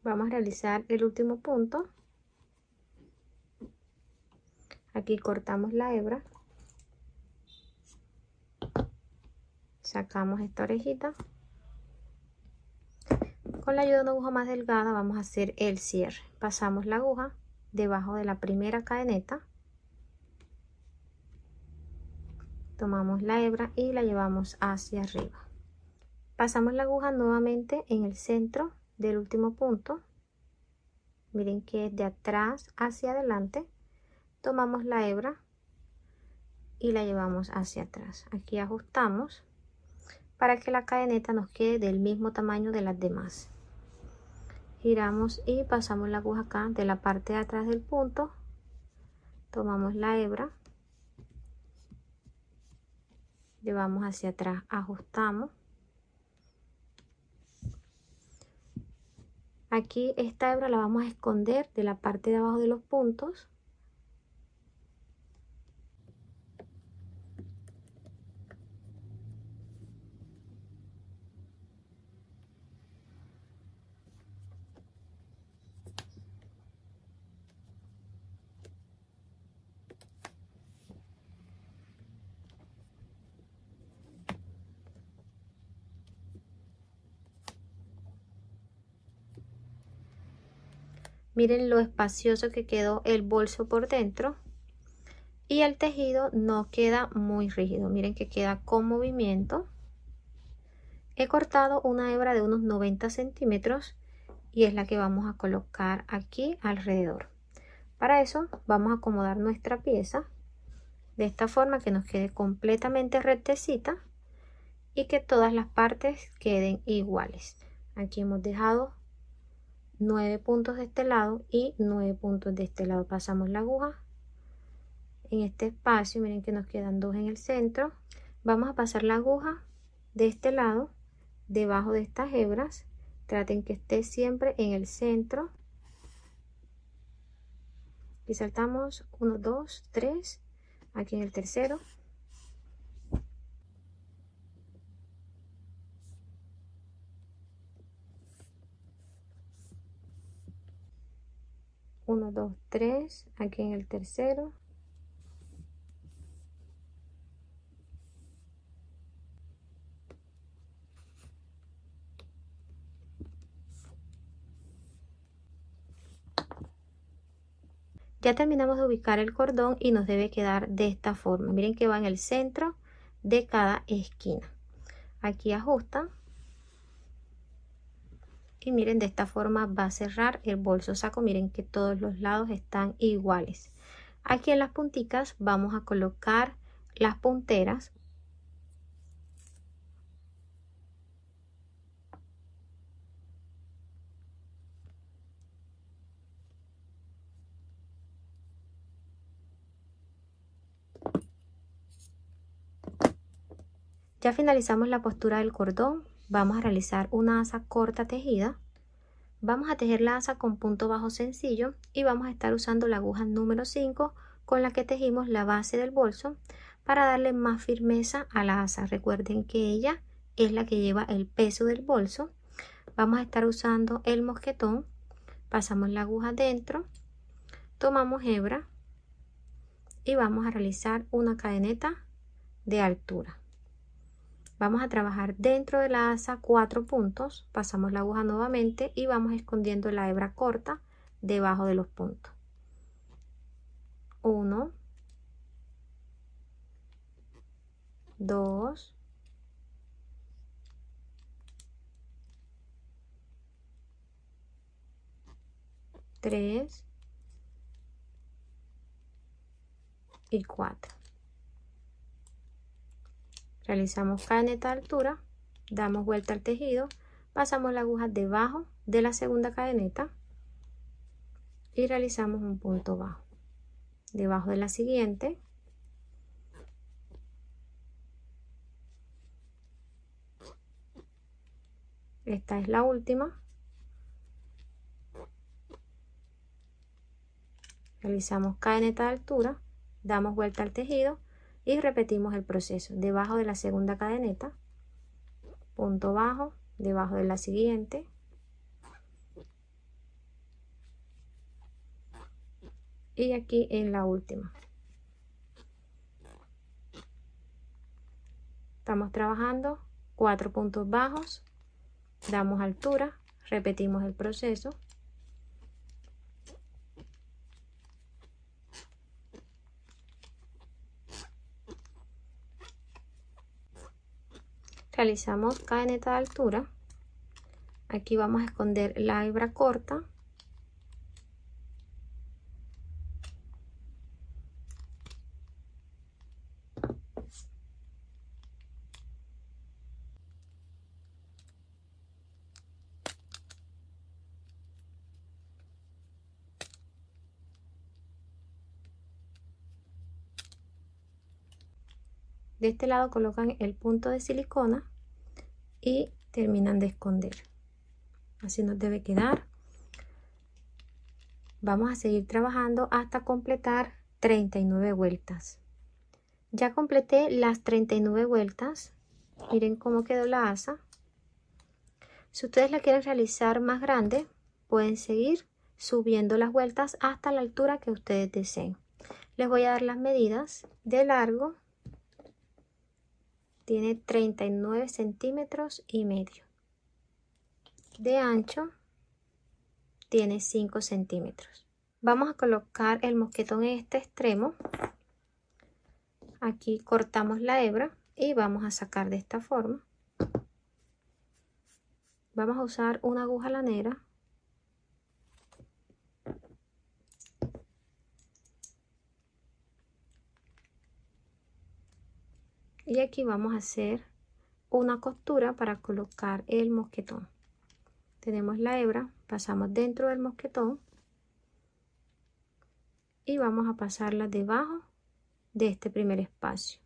Vamos a realizar el último punto. Aquí cortamos la hebra, sacamos esta orejita. Con la ayuda de una aguja más delgada vamos a hacer el cierre. Pasamos la aguja debajo de la primera cadeneta, tomamos la hebra y la llevamos hacia arriba. Pasamos la aguja nuevamente en el centro del último punto. Miren que es de atrás hacia adelante. Tomamos la hebra y la llevamos hacia atrás. Aquí ajustamos para que la cadeneta nos quede del mismo tamaño de las demás. Giramos y pasamos la aguja acá de la parte de atrás del punto. Tomamos la hebra, llevamos hacia atrás, ajustamos. Aquí esta hebra la vamos a esconder de la parte de abajo de los puntos. Miren lo espacioso que quedó el bolso por dentro y el tejido no queda muy rígido. Miren que queda con movimiento. He cortado una hebra de unos 90 centímetros y es la que vamos a colocar aquí alrededor. Para eso vamos a acomodar nuestra pieza de esta forma que nos quede completamente rectecita y que todas las partes queden iguales. Aquí hemos dejado 9 puntos de este lado y 9 puntos de este lado. Pasamos la aguja en este espacio, miren que nos quedan 2 en el centro. Vamos a pasar la aguja de este lado debajo de estas hebras. Traten que esté siempre en el centro y saltamos 1, 2, 3 aquí en el tercero. Uno, dos, tres, aquí en el tercero. Ya terminamos de ubicar el cordón y nos debe quedar de esta forma. Miren que va en el centro de cada esquina. Aquí ajustan. Y miren, de esta forma va a cerrar el bolso saco. Miren que todos los lados están iguales. Aquí en las punticas vamos a colocar las punteras. Ya finalizamos la postura del cordón. Vamos a realizar una asa corta tejida. Vamos a tejer la asa con punto bajo sencillo y vamos a estar usando la aguja número 5 con la que tejimos la base del bolso para darle más firmeza a la asa. Recuerden que ella es la que lleva el peso del bolso. Vamos a estar usando el mosquetón. Pasamos la aguja dentro, tomamos hebra y vamos a realizar una cadeneta de altura. Vamos a trabajar dentro de la asa 4 puntos, pasamos la aguja nuevamente y vamos escondiendo la hebra corta debajo de los puntos. 1, 2, 3, y 4. Realizamos cadeneta de altura, damos vuelta al tejido, pasamos la aguja debajo de la segunda cadeneta y realizamos un punto bajo. Debajo de la siguiente, esta es la última, realizamos cadeneta de altura, damos vuelta al tejido y repetimos el proceso. Debajo de la segunda cadeneta, punto bajo, debajo de la siguiente, y aquí en la última. Estamos trabajando 4 puntos bajos, damos altura, repetimos el proceso. Realizamos cadeneta de altura. Aquí vamos a esconder la hebra corta. De este lado colocan el punto de silicona y terminan de esconder. Así nos debe quedar. Vamos a seguir trabajando hasta completar 39 vueltas. Ya completé las 39 vueltas. Miren cómo quedó la asa. Si ustedes la quieren realizar más grande, pueden seguir subiendo las vueltas hasta la altura que ustedes deseen. Les voy a dar las medidas. De largo tiene 39 centímetros y medio. De ancho tiene 5 centímetros. Vamos a colocar el mosquetón en este extremo. Aquí cortamos la hebra y vamos a sacar de esta forma. Vamos a usar una aguja lanera. Y aquí vamos a hacer una costura para colocar el mosquetón. Tenemos la hebra, pasamos dentro del mosquetón y vamos a pasarla debajo de este primer espacio.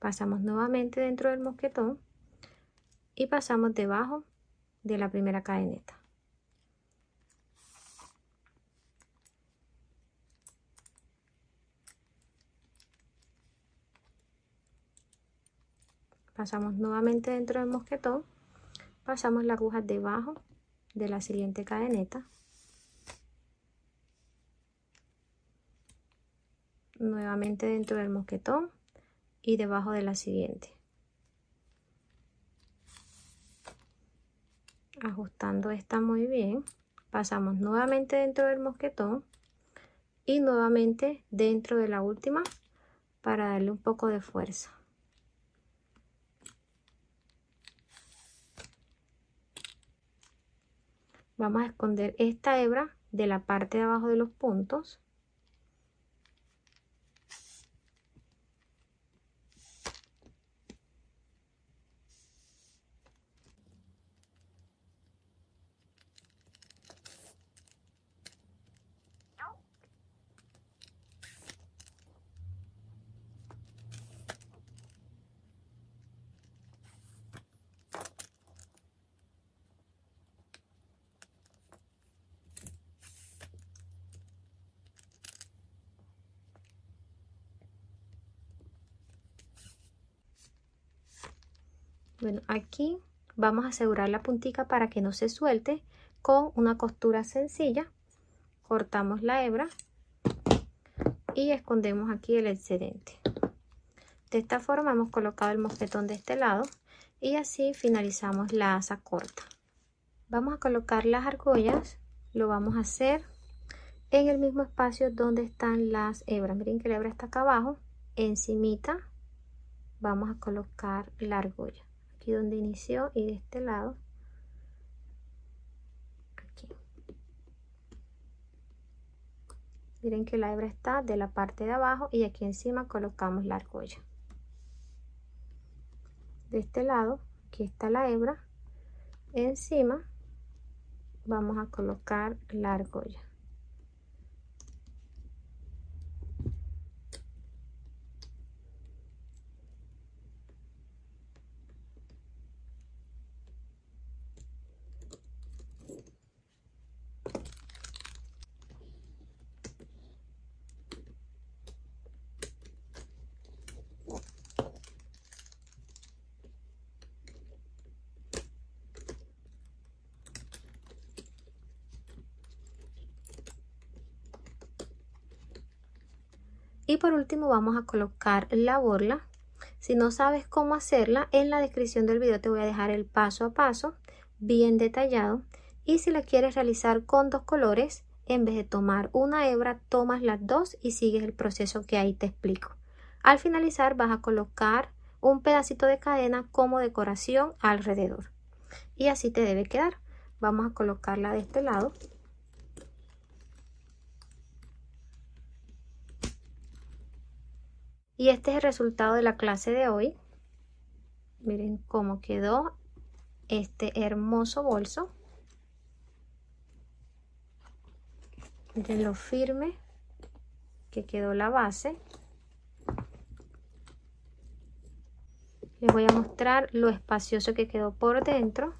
Pasamos nuevamente dentro del mosquetón y pasamos debajo de la primera cadeneta. Pasamos nuevamente dentro del mosquetón, pasamos la aguja debajo de la siguiente cadeneta, nuevamente dentro del mosquetón y debajo de la siguiente, ajustando esta muy bien. Pasamos nuevamente dentro del mosquetón y nuevamente dentro de la última para darle un poco de fuerza. Vamos a esconder esta hebra de la parte de abajo de los puntos. Bueno, aquí vamos a asegurar la puntica para que no se suelte con una costura sencilla. Cortamos la hebra y escondemos aquí el excedente. De esta forma hemos colocado el mosquetón de este lado y así finalizamos la asa corta. Vamos a colocar las argollas, lo vamos a hacer en el mismo espacio donde están las hebras. Miren que la hebra está acá abajo, encimita vamos a colocar la argolla. Aquí donde inició y de este lado, aquí. Miren que la hebra está de la parte de abajo y aquí encima colocamos la argolla. De este lado, aquí está la hebra, encima vamos a colocar la argolla. Y por último vamos a colocar la borla. Si no sabes cómo hacerla, en la descripción del video te voy a dejar el paso a paso bien detallado. Y si la quieres realizar con dos colores, en vez de tomar una hebra, tomas las dos y sigues el proceso que ahí te explico. Al finalizar vas a colocar un pedacito de cadena como decoración alrededor. Y así te debe quedar. Vamos a colocarla de este lado. Y este es el resultado de la clase de hoy. Miren cómo quedó este hermoso bolso. Miren lo firme que quedó la base. Les voy a mostrar lo espacioso que quedó por dentro.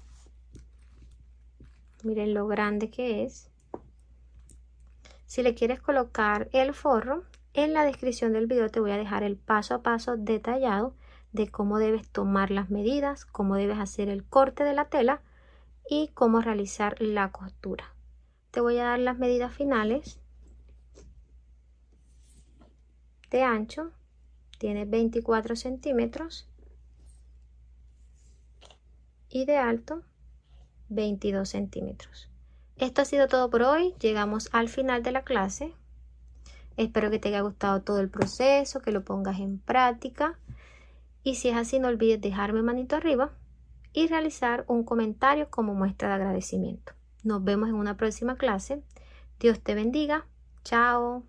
Miren lo grande que es. Si le quieres colocar el forro, en la descripción del video te voy a dejar el paso a paso detallado de cómo debes tomar las medidas, cómo debes hacer el corte de la tela y cómo realizar la costura. Te voy a dar las medidas finales. De ancho tiene 24 centímetros y de alto 22 centímetros. Esto ha sido todo por hoy. Llegamos al final de la clase. Espero que te haya gustado todo el proceso, que lo pongas en práctica. Y si es así, no olvides dejarme manito arriba y realizar un comentario como muestra de agradecimiento. Nos vemos en una próxima clase. Dios te bendiga. Chao.